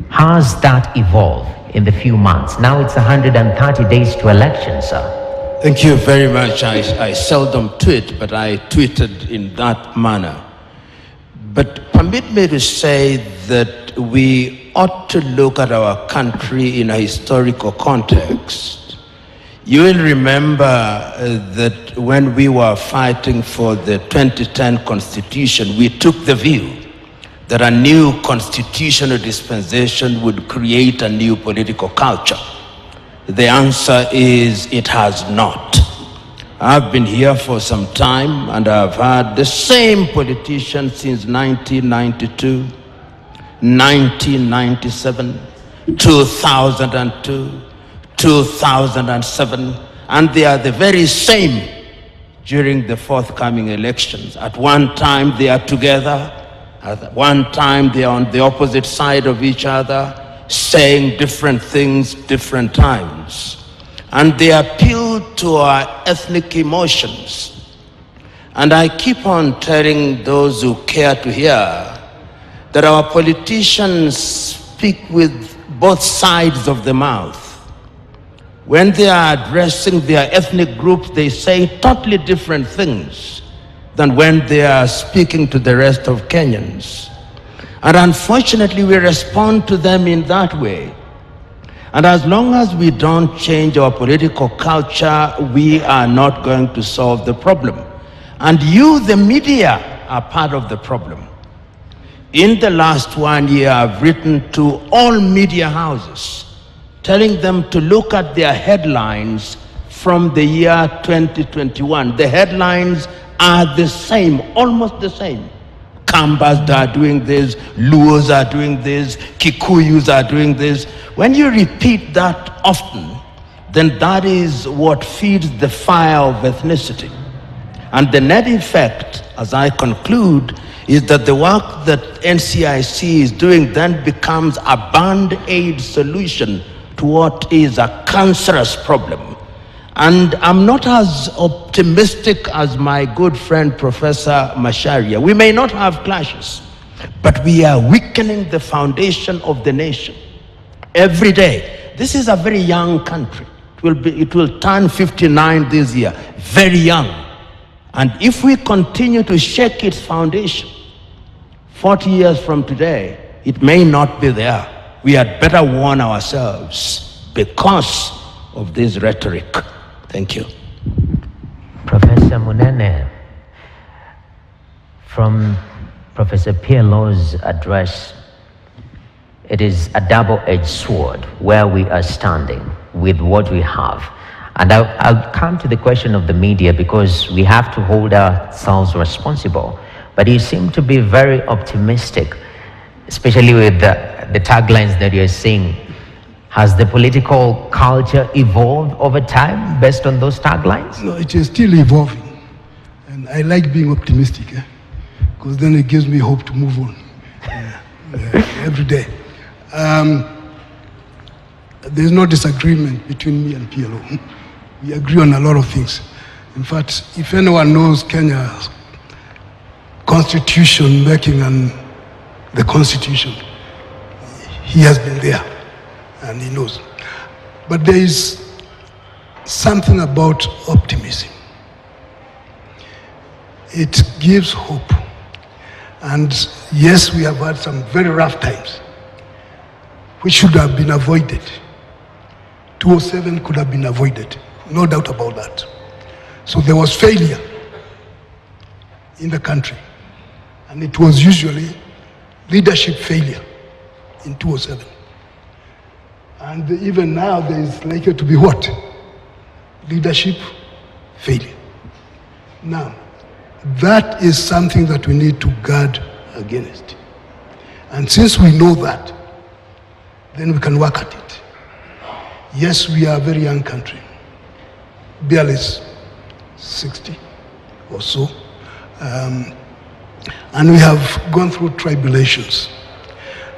How has that evolved in the few months? Now it's 130 days to election, sir. Thank you very much. I seldom tweet, but I tweeted in that manner. But permit me to say that we ought to look at our country in a historical context. You will remember that when we were fighting for the 2010 Constitution, we took the view that a new constitutional dispensation would create a new political culture. The answer is it has not. I've been here for some time and I've had the same politicians since 1992, 1997, 2002, 2007, and they are the very same during the forthcoming elections. At one time they are together, at one time they are on the opposite side of each other. saying different things different times. And they appeal to our ethnic emotions. And I keep on telling those who care to hear that our politicians speak with both sides of the mouth. When they are addressing their ethnic groups, they say totally different things than when they are speaking to the rest of Kenyans. And unfortunately, we respond to them in that way. And as long as we don't change our political culture, we are not going to solve the problem. And you, the media, are part of the problem. In the last 1 year, I've written to all media houses, telling them to look at their headlines from the year 2021. The headlines are the same, almost the same. Kambas are doing this, Luos are doing this, Kikuyus are doing this. When you repeat that often, then that is what feeds the fire of ethnicity. And the net effect, as I conclude, is that the work that NCIC is doing then becomes a band-aid solution to what is a cancerous problem. And I'm not as optimistic as my good friend Professor Macharia. We may not have clashes, but we are weakening the foundation of the nation every day. This is a very young country. It will turn 59 this year, very young. And if we continue to shake its foundation, 40 years from today, it may not be there. We had better warn ourselves because of this rhetoric. Thank you. Professor Munene, from Professor PLO's address, it is a double-edged sword where we are standing with what we have. And I'll come to the question of the media because we have to hold ourselves responsible. But you seem to be very optimistic, especially with the taglines that you're seeing. Has the political culture evolved over time based on those taglines? No, it is still evolving. And I like being optimistic, because then it gives me hope to move on every day. There's no disagreement between me and PLO. We agree on a lot of things. In fact, if anyone knows Kenya's constitution making and the constitution, he has been there and he knows. But there is something about optimism. It gives hope. And yes, we have had some very rough times, which should have been avoided. 2007 could have been avoided, no doubt about that. So there was failure in the country, and it was usually leadership failure in 2007. And even now there is likely to be what? Leadership failure. Now, that is something that we need to guard against. And since we know that, then we can work at it. Yes, we are a very young country. Barely 60 or so. And we have gone through tribulations.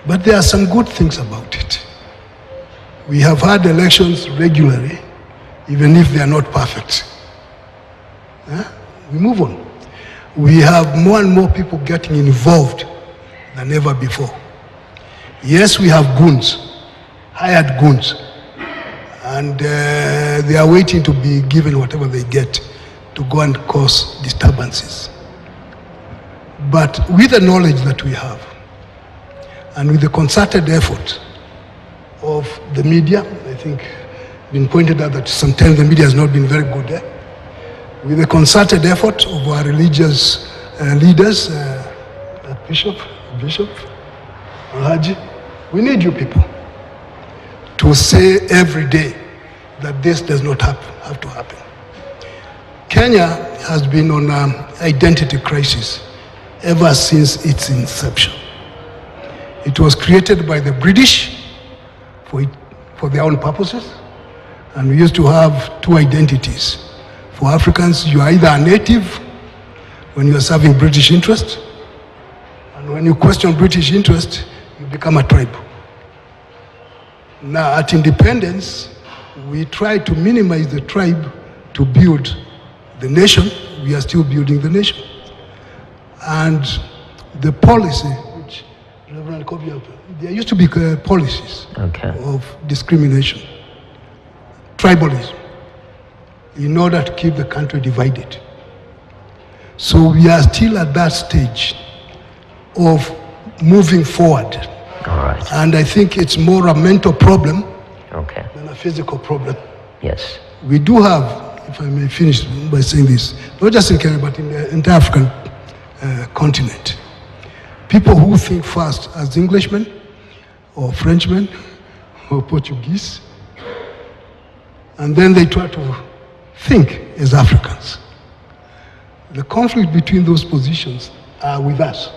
But there are some good things about it. We have had elections regularly, even if they are not perfect. We move on. We have more and more people getting involved than ever before. Yes, we have goons, hired goons, and they are waiting to be given whatever they get to go and cause disturbances. But with the knowledge that we have, and with the concerted effort of the media, I think it's been pointed out that sometimes the media has not been very good. With the concerted effort of our religious leaders, Bishop, Alhaji, we need you people to say every day that this does not have to happen. Kenya has been on an identity crisis ever since its inception. It was created by the British for their own purposes, and we used to have two identities. For Africans, you are either a native when you are serving British interest, and when you question British interest, you become a tribe. Now, at independence, we try to minimize the tribe to build the nation. We are still building the nation. And the policy, which Reverend Kobe, there used to be policies of discrimination, tribalism, in order to keep the country divided. So we are still at that stage of moving forward. All right. And I think it's more a mental problem than a physical problem. Yes. We do have, if I may finish by saying this, not just in Kenya, but in the entire African continent, people who think first as Englishmen or Frenchmen or Portuguese, and then they try to think as Africans. The conflict between those positions are with us.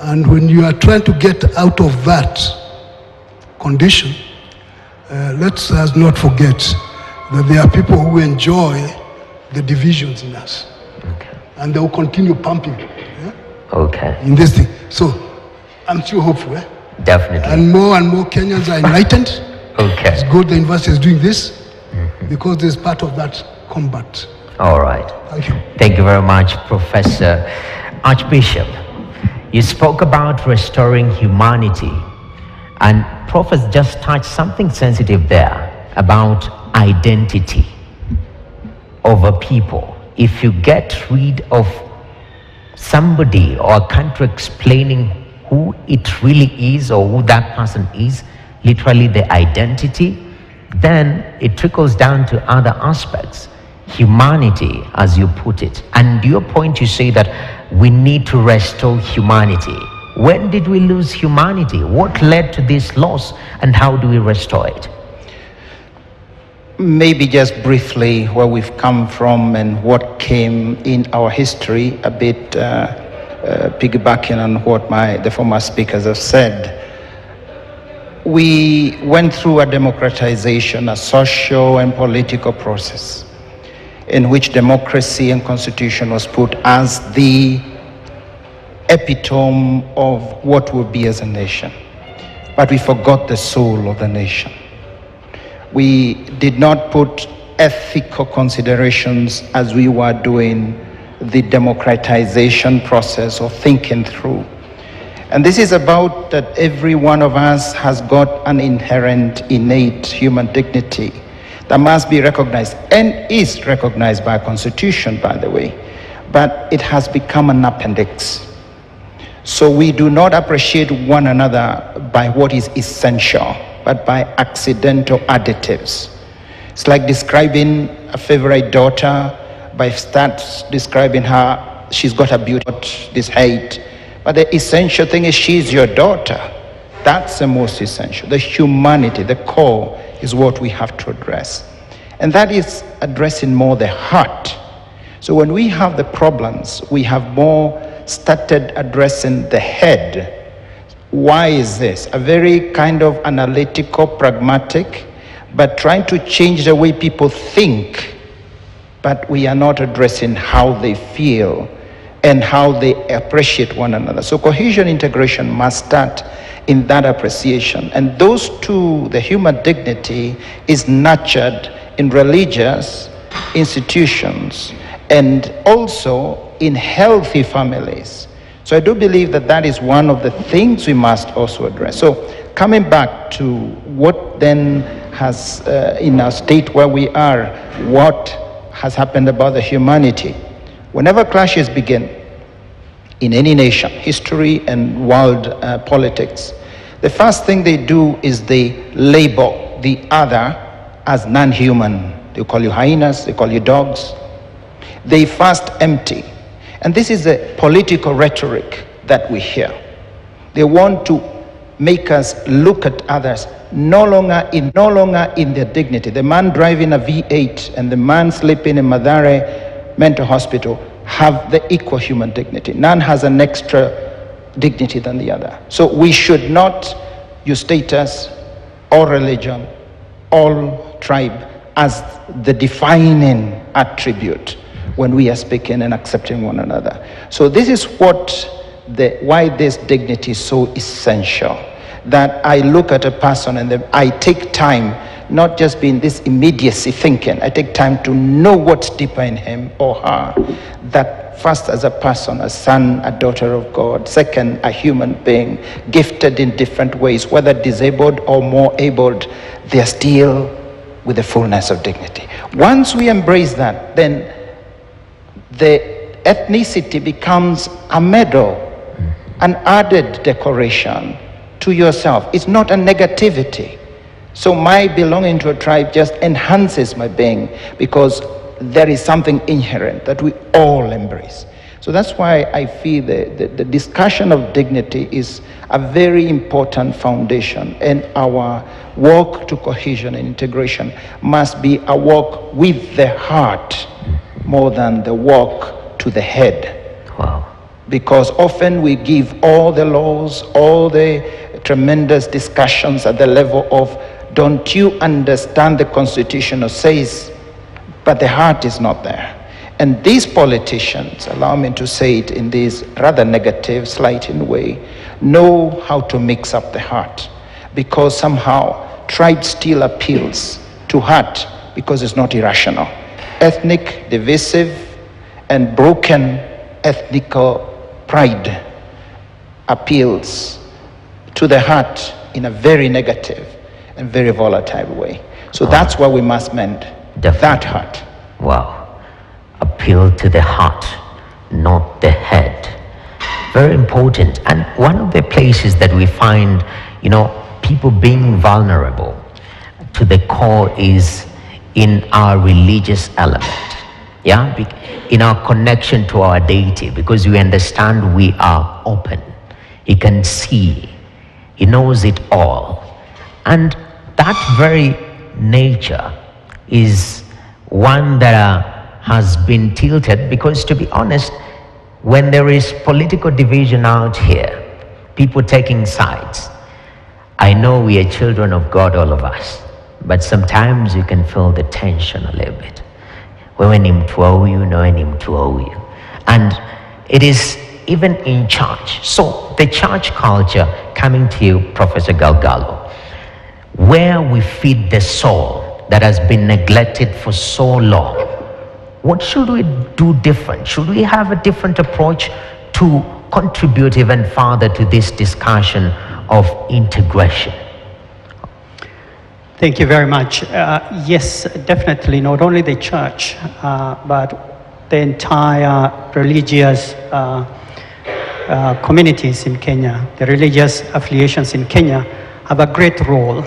And when you are trying to get out of that condition, let us not forget that there are people who enjoy the divisions in us. And they will continue pumping in this thing. So I'm still hopeful. Definitely. And more Kenyans are enlightened. It's good the university is doing this because it's part of that combat. All right. Thank you. Thank you very much, Professor. Archbishop, you spoke about restoring humanity, and Prof has just touched something sensitive there about identity of a people. If you get rid of somebody or a country explaining who it really is or who that person is, literally the identity, then it trickles down to other aspects. Humanity, as you put it. And your point, you say that we need to restore humanity. When did we lose humanity? What led to this loss, and how do we restore it? Maybe just briefly where we've come from and what came in our history, a bit piggybacking on what the former speakers have said. We went through a democratization, a social and political process in which democracy and constitution was put as the epitome of what we'll be as a nation. But we forgot the soul of the nation. We did not put ethical considerations as we were doing the democratization process or thinking through. And this is about that every one of us has got an inherent, innate human dignity that must be recognized and is recognized by a constitution, by the way, but it has become an appendix. So we do not appreciate one another by what is essential, but by accidental additives. It's like describing a favorite daughter by start describing her, she's got a beauty, this hate. But the essential thing is she's your daughter. That's the most essential. The humanity, the core, is what we have to address. And that is addressing more the heart. So when we have the problems, we have more started addressing the head. Why is this? A very kind of analytical, pragmatic, but trying to change the way people think. But we are not addressing how they feel and how they appreciate one another. So cohesion integration must start in that appreciation. And those two, the human dignity, is nurtured in religious institutions and also in healthy families. So I do believe that that is one of the things we must also address. So coming back to what then has, in our state where we are, what has happened about the humanity. Whenever clashes begin in any nation, history and world politics, the first thing they do is they label the other as non-human. They call you hyenas, they call you dogs. They first empty. And this is a political rhetoric that we hear. They want to make us look at others no longer in their dignity. The man driving a V8 and the man sleeping in Mathare mental hospital have the equal human dignity. None has an extra dignity than the other. So we should not use status or religion or tribe as the defining attribute when we are speaking and accepting one another. So this is what why this dignity is so essential. that I look at a person and then I take time, not just being this immediacy thinking, I take time to know what's deeper in him or her. That first, as a person, a son, a daughter of God. Second, a human being, gifted in different ways, whether disabled or more abled, they're still with the fullness of dignity. Once we embrace that, then the ethnicity becomes a medal, an added decoration to yourself. It's not a negativity. So my belonging to a tribe just enhances my being, because there is something inherent that we all embrace. So that's why I feel the discussion of dignity is a very important foundation, and our walk to cohesion and integration must be a walk with the heart more than the walk to the head. Wow. Because often we give all the laws, all the tremendous discussions at the level of, don't you understand the Constitution or says, but the heart is not there. And these politicians, allow me to say it in this rather negative, slighting way, know how to mix up the heart, because somehow tribe still appeals to heart because it's not irrational. Ethnic, divisive, and broken ethnical pride appeals to the heart in a very negative and very volatile way. So that's why we must mend that heart. Wow. Appeal to the heart, not the head. Very important. And one of the places that we find, people being vulnerable to the core is in our religious element. Yeah, in our connection to our deity, because we understand we are open. He can see, he knows it all. And that very nature is one that has been tilted, because to be honest, when there is political division out here, people taking sides, I know we are children of God, all of us, but sometimes you can feel the tension a little bit. And it is even in church. So the church culture, coming to you, Professor Galgalo, where we feed the soul that has been neglected for so long, what should we do different? Should we have a different approach to contribute even further to this discussion of integration? Thank you very much. Yes, definitely, not only the church, but the entire religious communities in Kenya, the religious affiliations in Kenya have a great role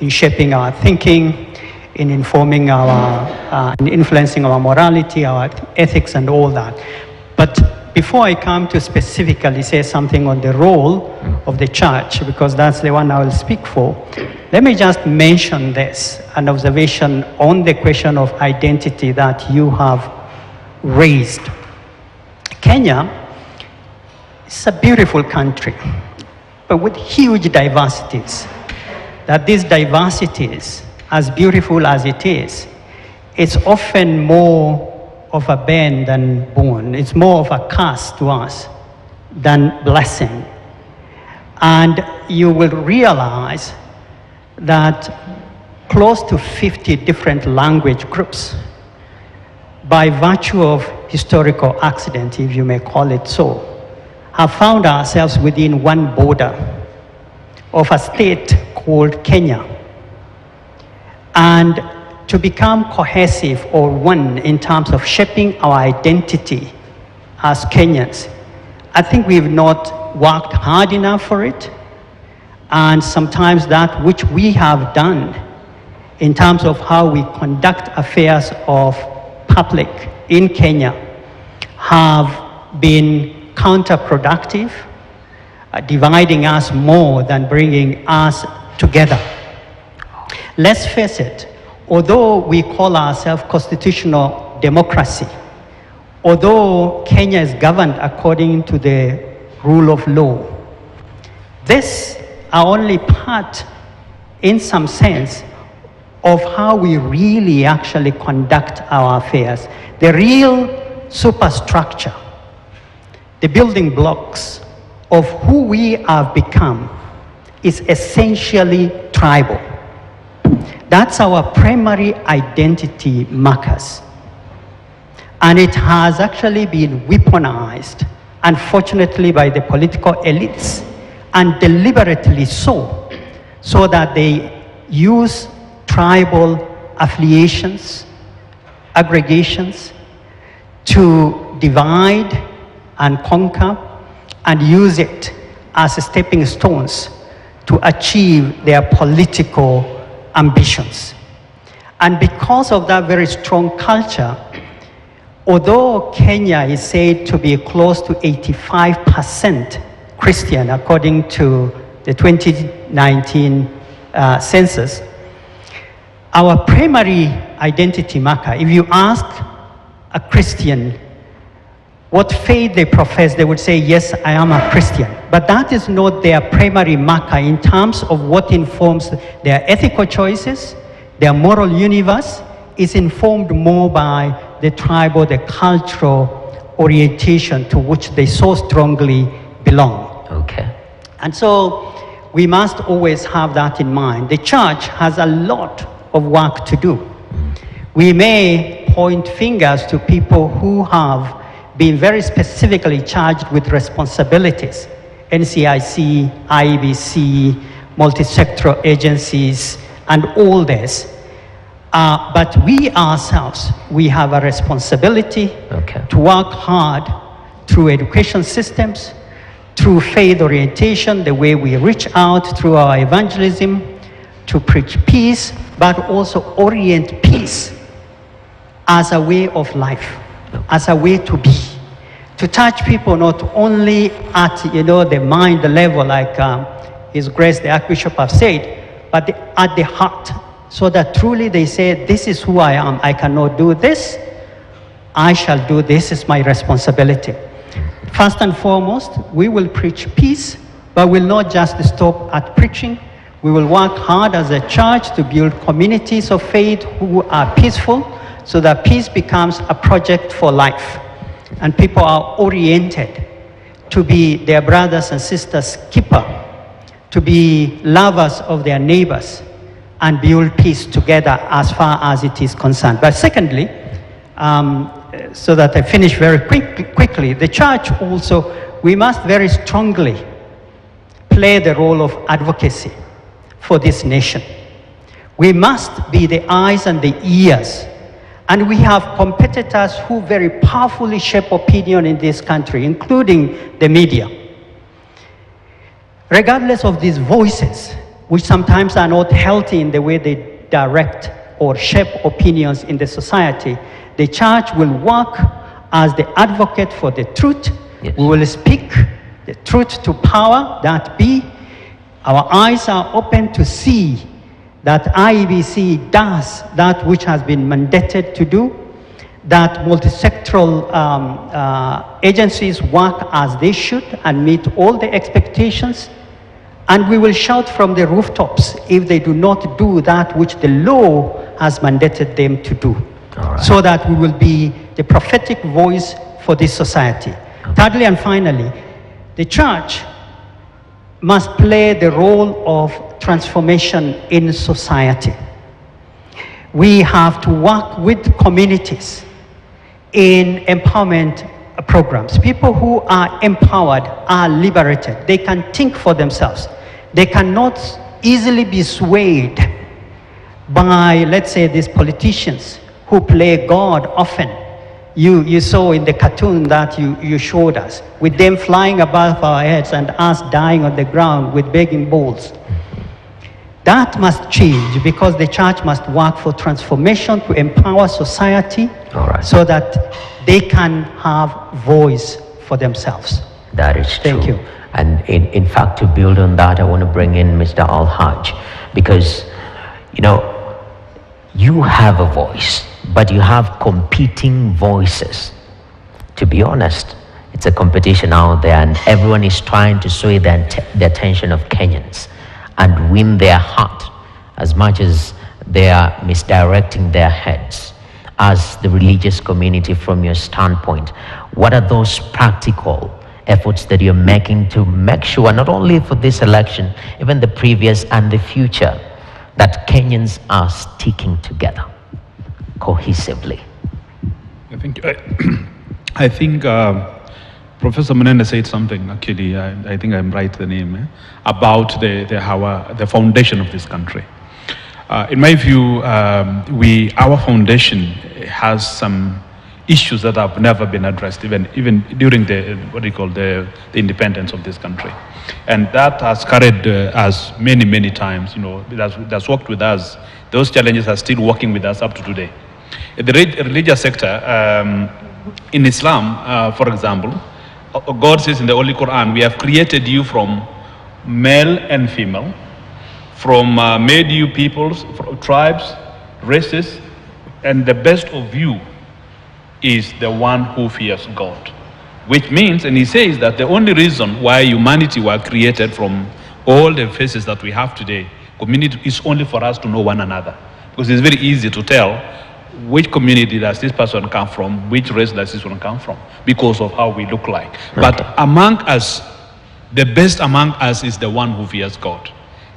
in shaping our thinking, in informing our, in influencing our morality, our ethics and all that. But before I come to specifically say something on the role of the church, because that's the one I will speak for, let me just mention this, an observation on the question of identity that you have raised. Kenya is a beautiful country, but with huge diversities. That these diversities, as beautiful as it is, it's often more of a bane than boon. It's more of a curse to us than blessing. And you will realize that close to 50 different language groups, by virtue of historical accident, if you may call it so, have found ourselves within one border of a state called Kenya. And to become cohesive or one in terms of shaping our identity as Kenyans, I think we've not worked hard enough for it. And sometimes that which we have done in terms of how we conduct affairs of public in Kenya have been counterproductive, dividing us more than bringing us together. Let's face it, although we call ourselves constitutional democracy, although Kenya is governed according to the rule of law, these are only part, in some sense, of how we really actually conduct our affairs. The real superstructure, the building blocks of who we have become is essentially tribal. That's our primary identity markers. And it has actually been weaponized, unfortunately, by the political elites, and deliberately so that they use tribal affiliations, aggregations, to divide and conquer, and use it as stepping stones to achieve their political ambitions. And because of that very strong culture, although Kenya is said to be close to 85% Christian according to the 2019 census, our primary identity marker, if you ask a Christian what faith they profess, they would say, yes, I am a Christian. But that is not their primary marker in terms of what informs their ethical choices, their moral universe is informed more by the tribal, the cultural orientation to which they so strongly belong. Okay. And so we must always have that in mind. The church has a lot of work to do. We may point fingers to people who have been very specifically charged with responsibilities. NCIC, IEBC, multi-sectoral agencies, and all this. But we ourselves, we have a responsibility to work hard through education systems, through faith orientation, the way we reach out through our evangelism, to preach peace, but also orient peace as a way of life, as a way to be, to touch people not only at the mind level, like His Grace the Archbishop have said, but at the heart, so that truly they say, this is who I am. I cannot do this. I shall do this. Is my responsibility. First and foremost, we will preach peace, but will not just stop at preaching. We will work hard as a church to build communities of faith who are peaceful, so that peace becomes a project for life. And people are oriented to be their brothers and sisters' keeper, to be lovers of their neighbors, and build peace together as far as it is concerned. But secondly, so that I finish very quickly, the church also, we must very strongly play the role of advocacy for this nation. We must be the eyes and the ears. And we have competitors who very powerfully shape opinion in this country, including the media. Regardless of these voices, which sometimes are not healthy in the way they direct or shape opinions in the society, the church will work as the advocate for the truth. Yes. We will speak the truth to power, that be. Our eyes are open to see that IEBC does that which has been mandated to do, that multisectoral agencies work as they should and meet all the expectations. And we will shout from the rooftops if they do not do that which the law has mandated them to do. So that we will be the prophetic voice for this society. Thirdly and finally, the church must play the role of transformation in society. We have to work with communities in empowerment programs. People who are empowered are liberated. They can think for themselves. They cannot easily be swayed by, let's say, these politicians who play God often. You saw in the cartoon that you showed us, with them flying above our heads and us dying on the ground with begging bowls. That must change, because the church must work for transformation to empower society so that they can have voice for themselves. That is true. Thank you. And in fact, to build on that, I want to bring in Mr. Al-Haj, because, you have a voice, but you have competing voices. To be honest, it's a competition out there, and everyone is trying to sway the attention of Kenyans and win their heart, as much as they are misdirecting their heads. As the religious community, from your standpoint, what are those practical efforts that you're making to make sure, not only for this election, even the previous and the future, that Kenyans are sticking together cohesively? I think Professor Munene said something, actually, I think I'm right the name, about the foundation of this country. In my view, our foundation has some issues that have never been addressed, even during the independence of this country. And that has carried us many times, that's worked with us. Those challenges are still working with us up to today. In the religious sector, in Islam, for example, God says in the Holy Quran, we have created you from male and female, from made you peoples, tribes, races, and the best of you is the one who fears God. Which means, and he says that the only reason why humanity were created from all the faces that we have today, community, is only for us to know one another. Because it's very easy to tell which community does this person come from, which race does this one come from, because of how we look like. Okay. But among us, the best among us is the one who fears God.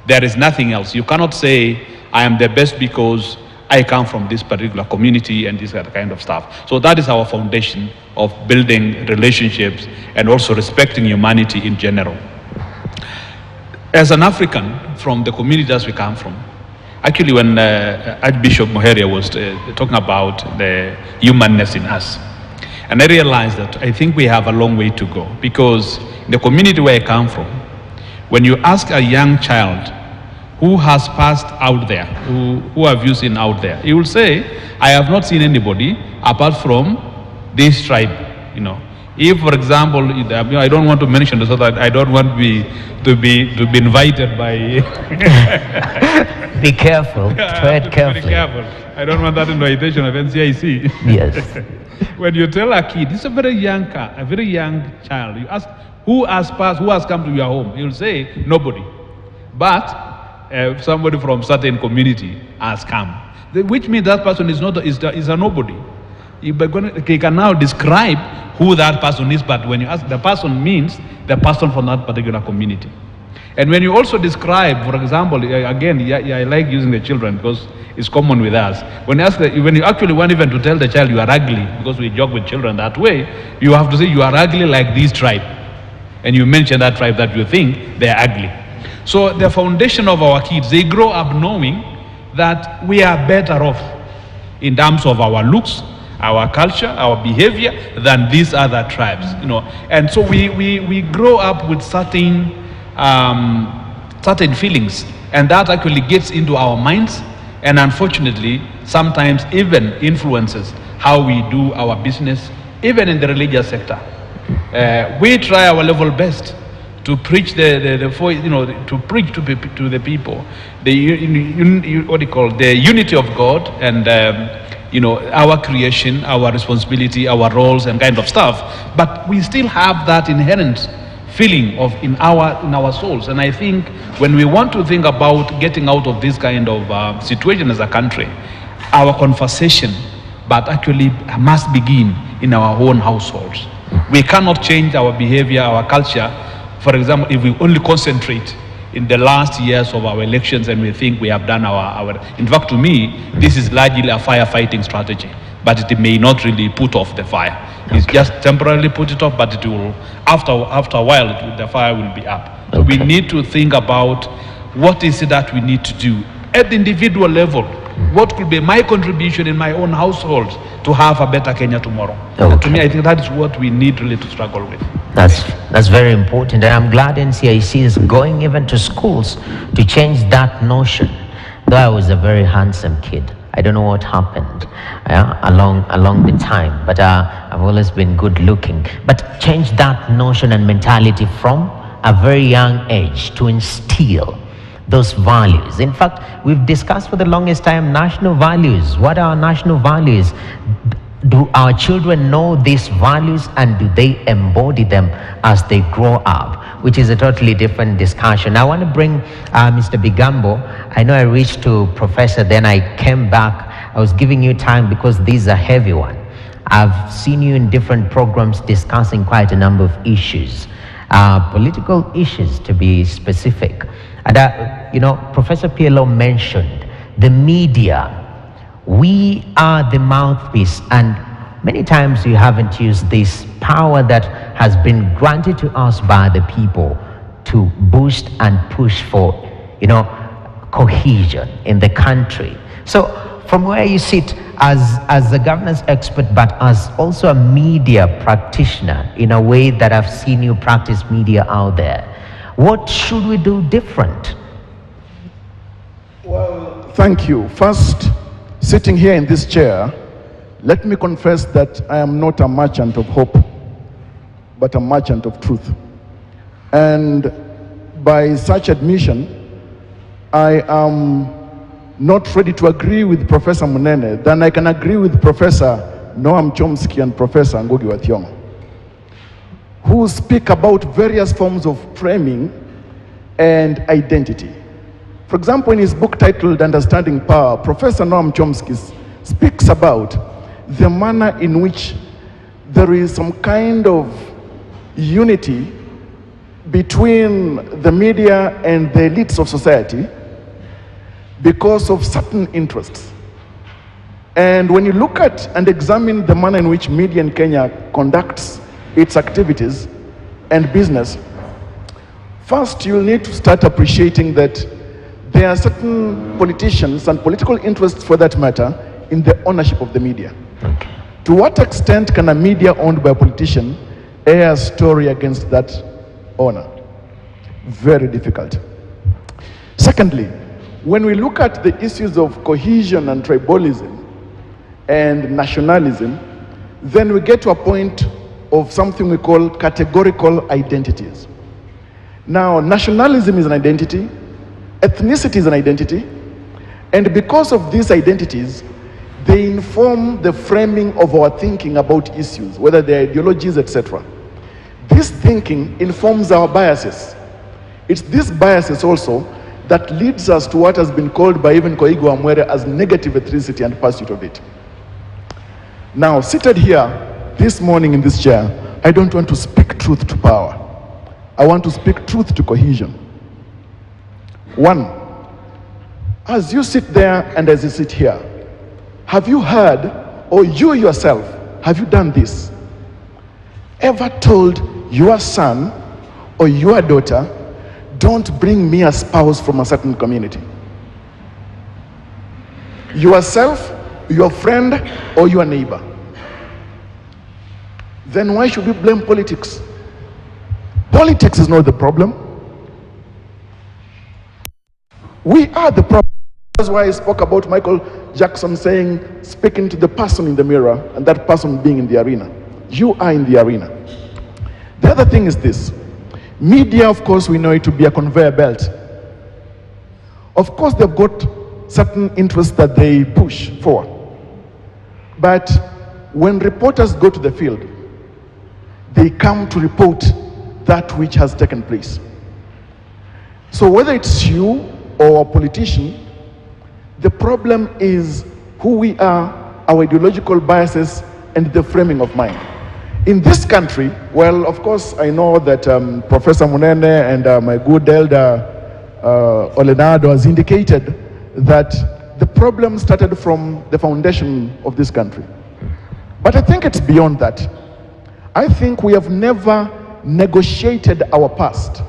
There is nothing else. You cannot say, I am the best because I come from this particular community and this kind of stuff. So that is our foundation of building relationships and also respecting humanity in general. As an African from the communities we come from, actually when Archbishop Muheria was talking about the humanness in us, and I realized that I think we have a long way to go, because in the community where I come from, when you ask a young child who has passed out there, who have you seen out there, he will say, I have not seen anybody apart from this tribe. If, for example, I don't want to mention this so that I don't want to be invited by. Be careful. Tread carefully. Be careful. I don't want that invitation of NCIC. Yes. When you tell a kid, this is a very young child, you ask who has passed, who has come to your home, he will say nobody. But somebody from certain community has come, which means that person is a nobody. He can now describe who that person is, but when you ask, the person means the person from that particular community. And when you also describe, for example, again, I like using the children because it's common with us. When you actually want even to tell the child you are ugly, because we joke with children that way, you have to say you are ugly like this tribe. And you mention that tribe that you think they are ugly. So the foundation of our kids, they grow up knowing that we are better off in terms of our looks, our culture, our behavior than these other tribes, And so we grow up with certain feelings, and that actually gets into our minds, and unfortunately, sometimes even influences how we do our business, even in the religious sector. We try our level best to preach to preach to the people the unity of God and our creation, our responsibility, our roles and kind of stuff. But we still have that inherent feeling in our souls. And I think when we want to think about getting out of this kind of situation as a country, our conversation, but actually must begin in our own households. We cannot change our behavior, our culture. For example, if we only concentrate in the last years of our elections and we think we have done in fact, to me, this is largely a firefighting strategy, but it may not really put off the fire. It's just temporarily put it off, but it will, after a while, the fire will be up. Okay. So we need to think about what is it that we need to do at the individual level. What could be my contribution in my own household to have a better Kenya tomorrow? Okay. And to me, I think that is what we need really to struggle with. That's very important, and I'm glad NCIC is going even to schools to change that notion. Though I was a very handsome kid, I don't know what happened along the time, but I've always been good looking. But change that notion and mentality from a very young age to instill those values. In fact, we've discussed for the longest time national values. What are our national values? Do our children know these values, and do they embody them as they grow up? Which is a totally different discussion. I want to bring Mr. Bigambo. I know I reached to Professor, then I came back. I was giving you time because these are heavy one. I've seen you in different programs discussing quite a number of issues, political issues to be specific. And, you know, Professor PLO mentioned the media. We are the mouthpiece, and many times you haven't used this power that has been granted to us by the people to boost and push for, you know, cohesion in the country. So from where you sit as a governance expert, but as also a media practitioner, in a way that I've seen you practice media out there, what should we do different? Well, thank you. First, sitting here in this chair, let me confess that I am not a merchant of hope, but a merchant of truth. And by such admission, I am not ready to agree with Professor Munene, then I can agree with Professor Noam Chomsky and Professor Ngugi wa Thiong'o, who speak about various forms of framing and identity. For example, in his book titled Understanding Power, Professor Noam Chomsky speaks about the manner in which there is some kind of unity between the media and the elites of society because of certain interests. And when you look at and examine the manner in which media in Kenya conducts its activities and business, first you'll need to start appreciating that there are certain politicians and political interests, for that matter, in the ownership of the media. Okay. To what extent can a media owned by a politician air a story against that owner? Very difficult. Secondly, when we look at the issues of cohesion and tribalism and nationalism, then we get to a point of something we call categorical identities. Now, nationalism is an identity, ethnicity is an identity, and because of these identities, they inform the framing of our thinking about issues, whether they're ideologies, etc. This thinking informs our biases. It's these biases also that leads us to what has been called by even Koigo Amwere as negative ethnicity and pursuit of it. Now, seated here this morning in this chair, I don't want to speak truth to power. I want to speak truth to cohesion. One, as you sit there and as you sit here, have you heard, or you yourself, have you done this? Ever told your son or your daughter, don't bring me a spouse from a certain community? Yourself, your friend, or your neighbor? Then why should we blame politics? Politics is not the problem. We are the problem. That's why I spoke about Michael Jackson saying, speaking to the person in the mirror, and that person being in the arena. You are in the arena. The other thing is this. Media, of course, we know it to be a conveyor belt. Of course, they've got certain interests that they push for. But when reporters go to the field, they come to report that which has taken place. So whether it's you or a politician, the problem is who we are, our ideological biases, and the framing of mind. In this country, well, of course, I know that Professor Munene and my good elder Olenado has indicated that the problem started from the foundation of this country. But I think it's beyond that. I think we have never negotiated our past.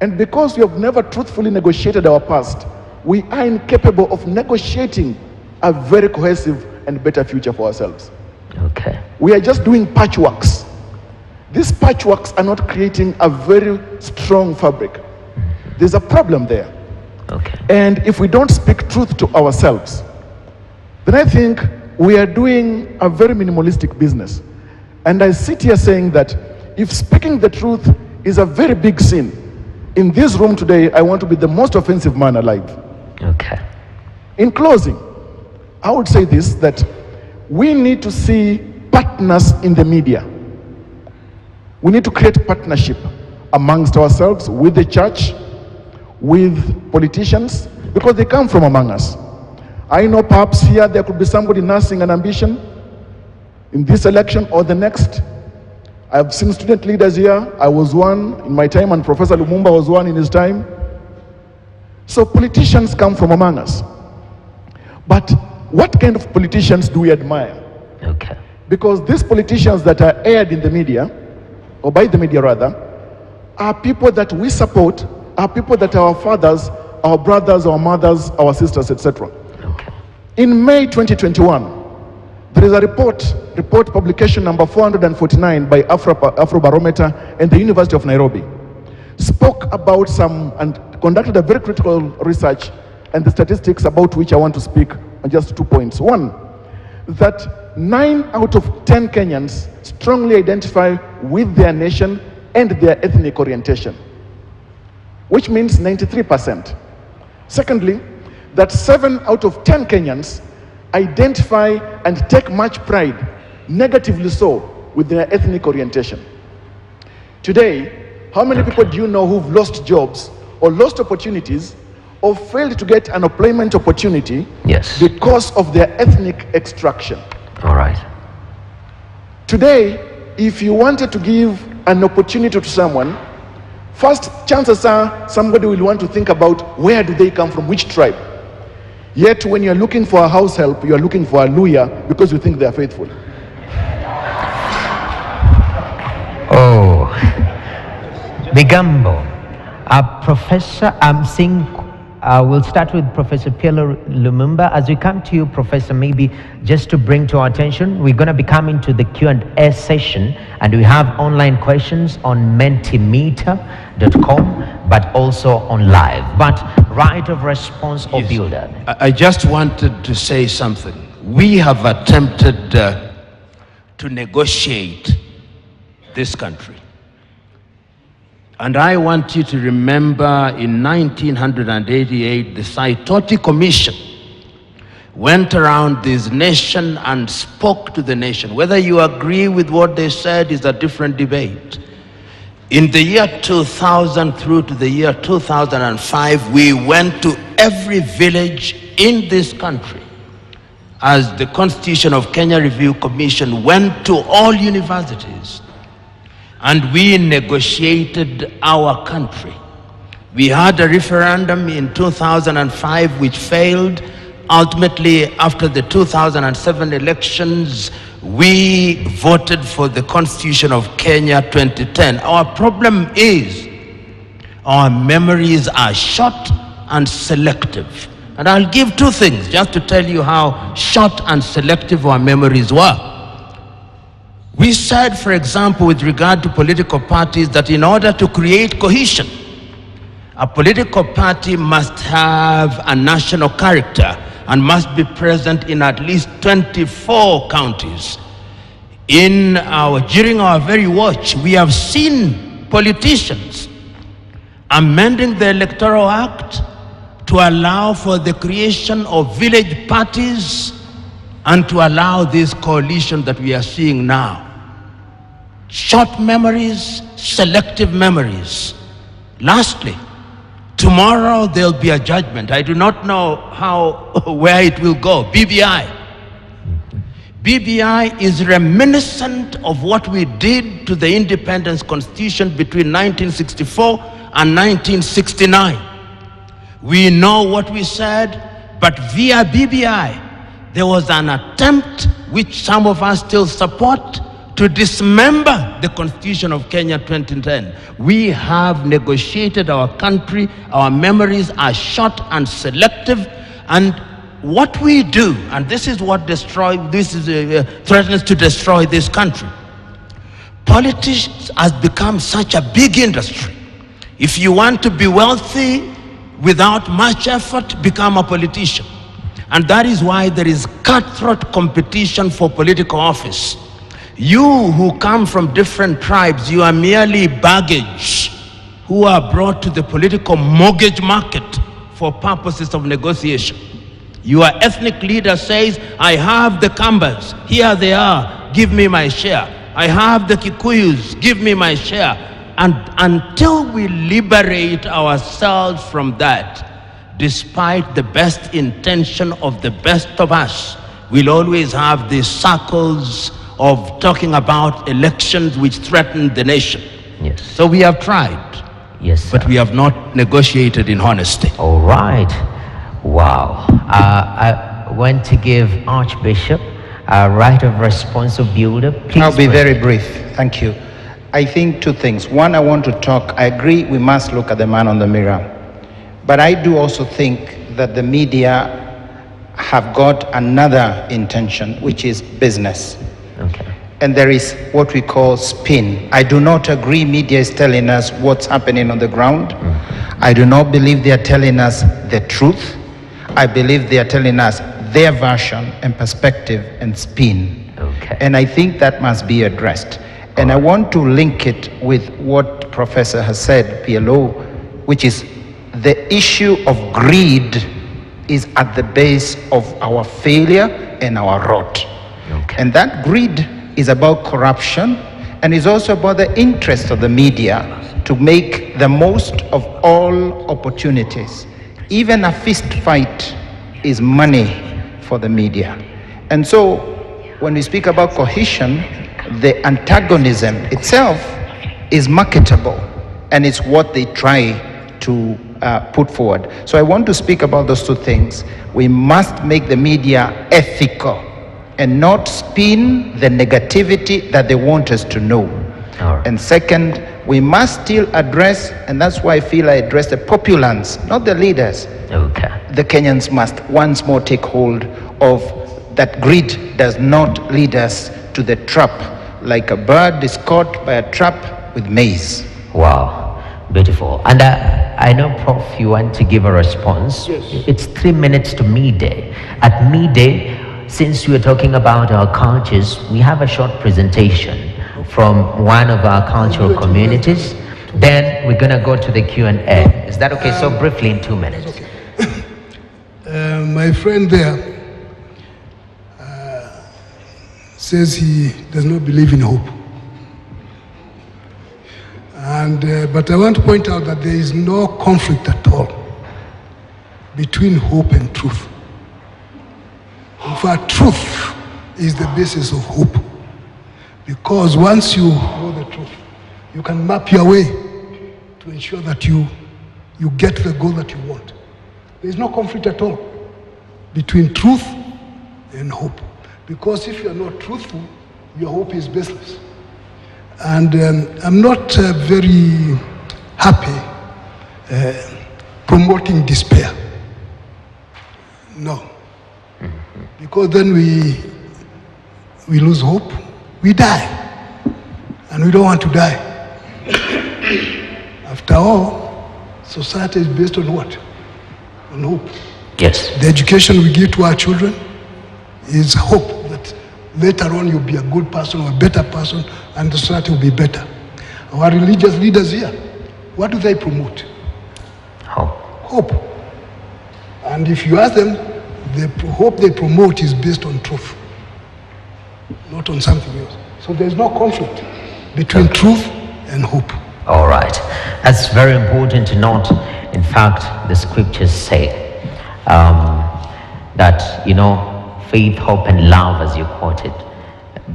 And because we have never truthfully negotiated our past, we are incapable of negotiating a very cohesive and better future for ourselves. Okay. We are just doing patchworks. These patchworks are not creating a very strong fabric. There's a problem there. Okay. And if we don't speak truth to ourselves, then I think we are doing a very minimalistic business. And I sit here saying that if speaking the truth is a very big sin, in this room today, I want to be the most offensive man alive. Okay. In closing, I would say this, that we need to see partners in the media. We need to create partnership amongst ourselves, with the church, with politicians, because they come from among us. I know perhaps here there could be somebody nursing an ambition in this election or the next. I've seen student leaders here. I was one in my time, and Professor Lumumba was one in his time. So politicians come from among us. But what kind of politicians do we admire? Okay. Because these politicians that are aired in the media, or by the media rather, are people that we support, are people that are our fathers, our brothers, our mothers, our sisters, etc. Okay. In May 2021, there is a report publication number 449 by Afrobarometer and the University of Nairobi, spoke about some and conducted a very critical research and the statistics about which I want to speak on just 2 points. One, that 9 out of 10 Kenyans strongly identify with their nation and their ethnic orientation, which means 93%. Secondly, that 7 out of 10 Kenyans identify and take much pride, negatively so, with their ethnic orientation. Today, how many people do you know who've lost jobs or lost opportunities or failed to get an employment opportunity because of their ethnic extraction? All right. Today, if you wanted to give an opportunity to someone, first, chances are somebody will want to think about where do they come from, which tribe. Yet when you're looking for a house help, you're looking for a lawyer because you think they are faithful. Oh, Bigambo. Professor, I'm seeing, we'll start with Professor Pielo Lumumba. As we come to you, Professor, maybe just to bring to our attention, we're going to be coming to the Q&A session, and we have online questions on mentimeter.com, but also on live. But right of response or builder. I just wanted to say something. We have attempted to negotiate this country. And I want you to remember in 1988, the Saitoti Commission went around this nation and spoke to the nation. Whether you agree with what they said is a different debate. In the year 2000 through to the year 2005, we went to every village in this country as the Constitution of Kenya Review Commission went to all universities. And we negotiated our country. We had a referendum in 2005 which failed. Ultimately, after the 2007 elections, we voted for the Constitution of Kenya 2010. Our problem is our memories are short and selective. And I'll give 2 things just to tell you how short and selective our memories were. We said, for example, with regard to political parties, that in order to create cohesion, a political party must have a national character and must be present in at least 24 counties. During our very watch, we have seen politicians amending the Electoral Act to allow for the creation of village parties and to allow this coalition that we are seeing now. Short memories, selective memories. Lastly, tomorrow there'll be a judgment. I do not know where it will go. BBI. BBI is reminiscent of what we did to the Independence Constitution between 1964 and 1969. We know what we said, but via BBI, there was an attempt, which some of us still support, to dismember the Constitution of Kenya 2010. We have negotiated our country. Our memories are short and selective. And what we do, and this is what threatens to destroy this country. Politics has become such a big industry. If you want to be wealthy without much effort, become a politician. And that is why there is cutthroat competition for political office. You who come from different tribes, you are merely baggage who are brought to the political mortgage market for purposes of negotiation. Your ethnic leader says, I have the Kambas, here they are, give me my share. I have the Kikuyus, give me my share. And until we liberate ourselves from that, despite the best intention of the best of us, we'll always have these circles of talking about elections which threaten the nation. Yes. So we have tried. Yes, sir. But we have not negotiated in honesty. All right. Wow. I want to give Archbishop a right of response of builder. Please. I'll be very brief. Thank you. I think two things. One, I want to talk. I agree we must look at the man on the mirror. But I do also think that the media have got another intention, which is business. Okay. And there is what we call spin. I do not agree media is telling us what's happening on the ground. I do not believe they are telling us the truth. I believe they are telling us their version and perspective and spin. Okay. And I think that must be addressed. And I want to link it with what Professor has said, PLO, which is the issue of greed is at the base of our failure and our rot. Okay. And that greed is about corruption, and is also about the interest of the media to make the most of all opportunities. Even a fist fight is money for the media. And so when we speak about cohesion, the antagonism itself is marketable, and it's what they try to put forward. So I want to speak about those two things. We must make the media ethical and not spin the negativity that they want us to know. Right. And second, we must still address, and that's why I feel I address the populace, not the leaders. Okay. The Kenyans must once more take hold of that greed does not lead us to the trap, like a bird is caught by a trap with maize. Wow, beautiful. And I know, Prof, you want to give a response. Yes. It's 3 minutes to midday. At midday, since we're talking about our cultures, we have a short presentation from one of our cultural communities. Then we're gonna go to the Q&A. Is that okay? So briefly in 2 minutes. Okay. My friend there says he does not believe in hope. But I want to point out that there is no conflict at all between hope and truth. In fact, truth is the basis of hope. Because once you know the truth, you can map your way to ensure that you get the goal that you want. There is no conflict at all between truth and hope. Because if you are not truthful, your hope is baseless. And I'm not very happy promoting despair. No. Because then we lose hope, we die. And we don't want to die. After all, society is based on what? On hope. Yes. The education we give to our children is hope that later on you'll be a good person or a better person and the society will be better. Our religious leaders here, what do they promote? Hope. Hope. And if you ask them, the hope they promote is based on truth, not on something else. So there's no conflict between truth and hope. All right. That's very important to note. In fact, the scriptures say that, faith, hope, and love, as you quoted.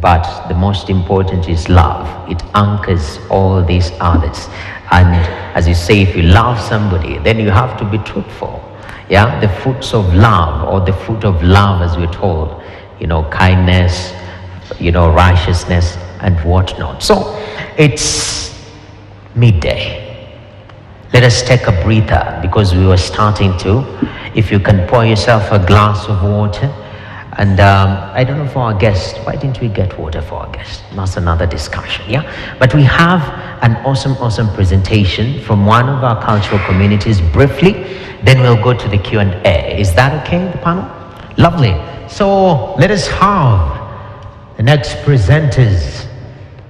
But the most important is love. It anchors all these others. And as you say, if you love somebody, then you have to be truthful. Yeah, the fruits of love, or the fruit of love, as we're told, kindness, righteousness, and whatnot. So it's midday. Let us take a breather, because we were starting to. If you can pour yourself a glass of water. And I don't know for our guests, why didn't we get water for our guests? That's another discussion, yeah? But we have an awesome presentation from one of our cultural communities briefly. Then we'll go to the Q&A. Is that okay, the panel? Lovely. So let us have the next presenters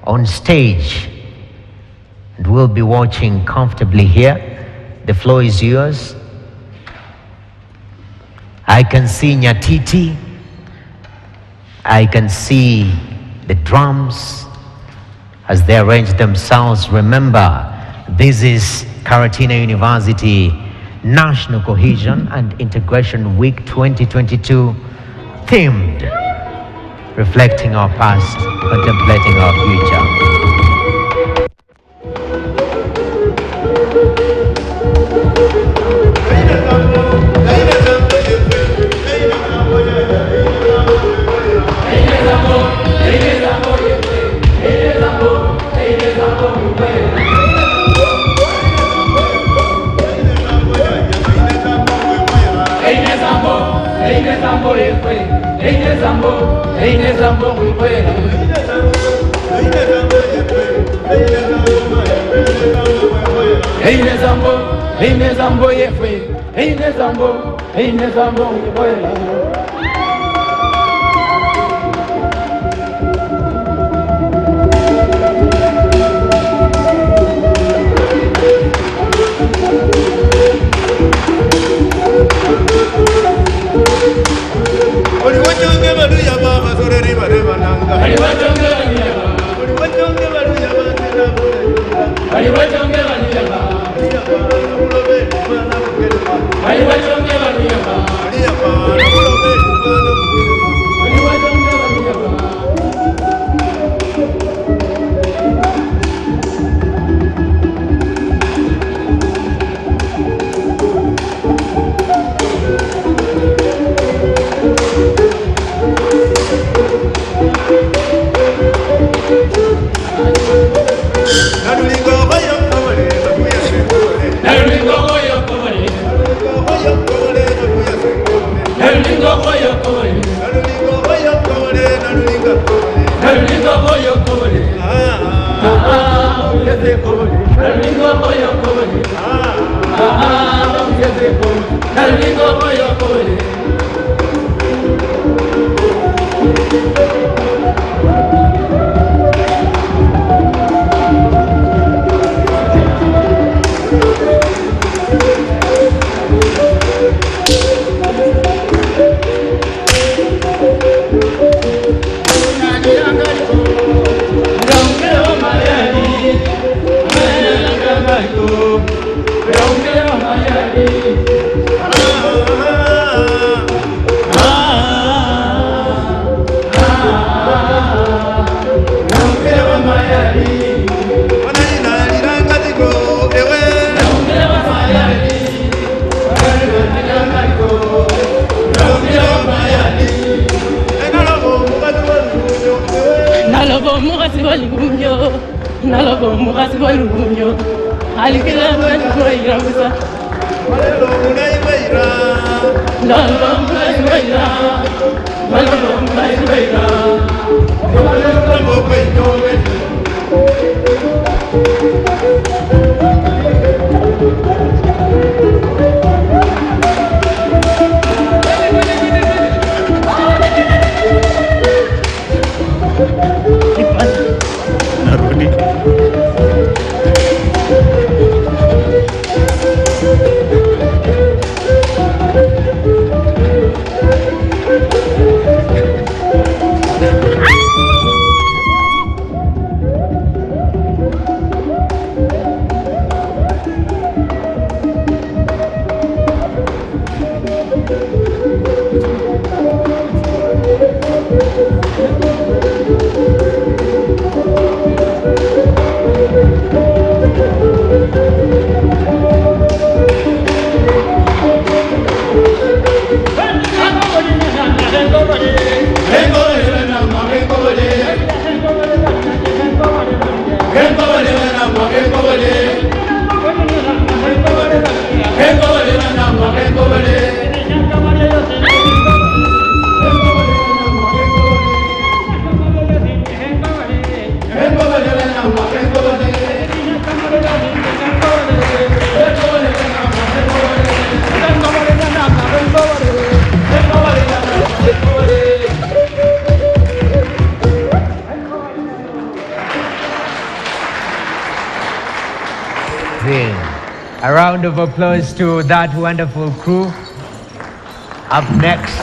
on stage. And we'll be watching comfortably here. The floor is yours. I can see Nyatiti. I can see the drums as they arrange themselves. Remember, this is Karatina University National Cohesion and Integration Week 2022 themed reflecting our past, contemplating our future. A round of applause to that wonderful crew. Up next,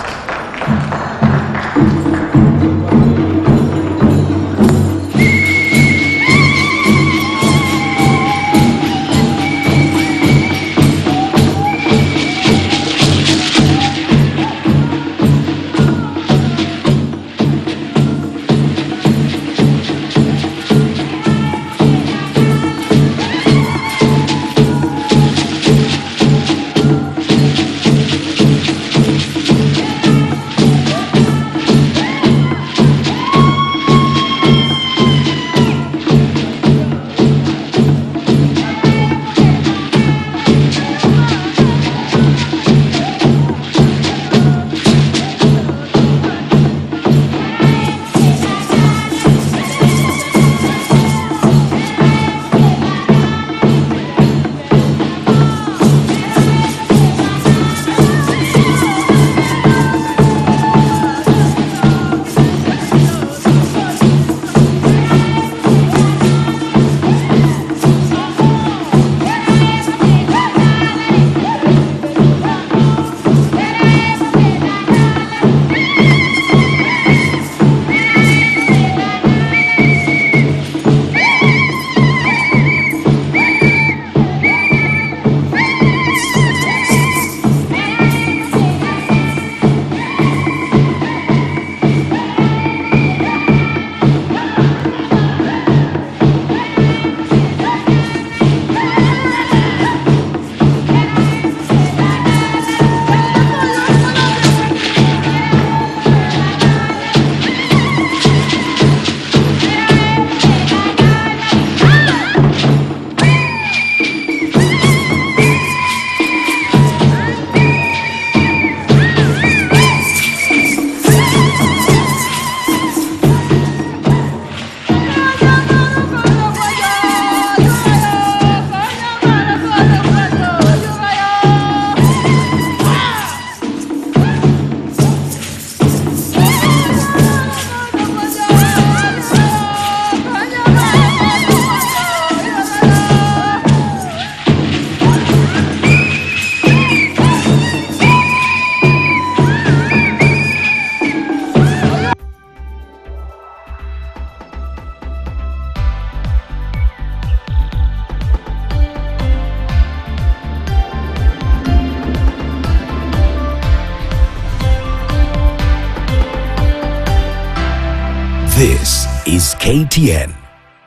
is KTN.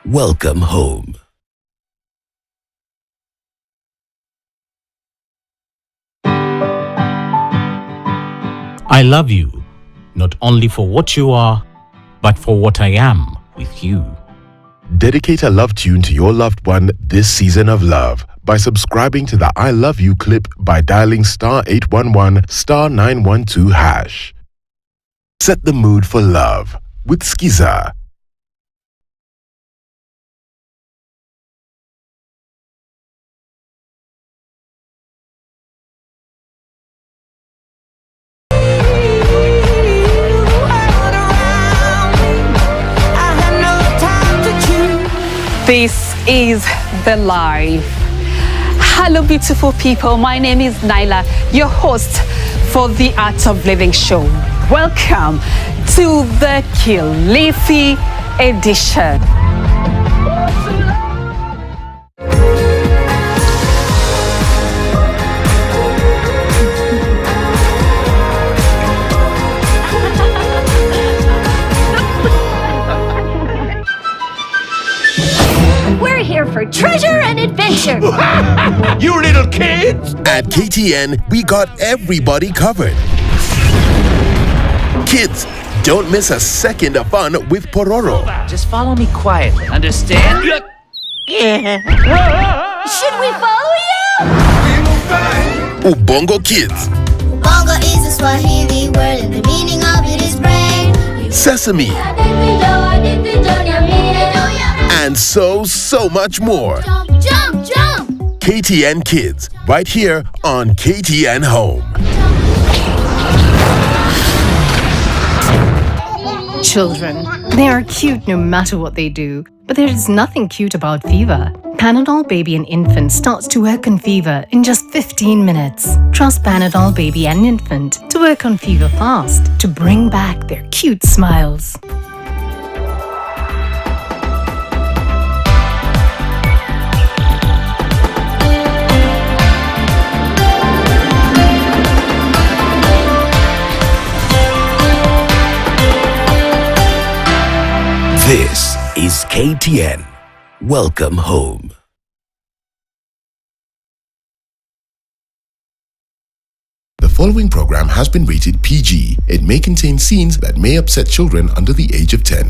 Welcome home. I love you, not only for what you are, but for what I am with you. Dedicate a love tune to your loved one this season of love by subscribing to the I Love You clip by dialing *811 *912#. Set the mood for love with Skiza. This is The Life. Hello, beautiful people. My name is Naila, your host for the Art of Living show. Welcome to the Kilifi edition. We're here for treasure and adventure. You little kids! At KTN, we got everybody covered. Kids, don't miss a second of fun with Pororo. Just follow me quietly, understand? Should we follow you? Ubongo Kids. Ubongo is a Swahili word and the meaning of it is brain. Sesame. And so much more. Jump, jump, jump! KTN Kids, right here on KTN Home. Children, they are cute no matter what they do, but there is nothing cute about fever. Panadol Baby and Infant starts to work on fever in just 15 minutes. Trust Panadol Baby and Infant to work on fever fast, to bring back their cute smiles. This is KTN. Welcome home. The following program has been rated PG. It may contain scenes that may upset children under the age of 10.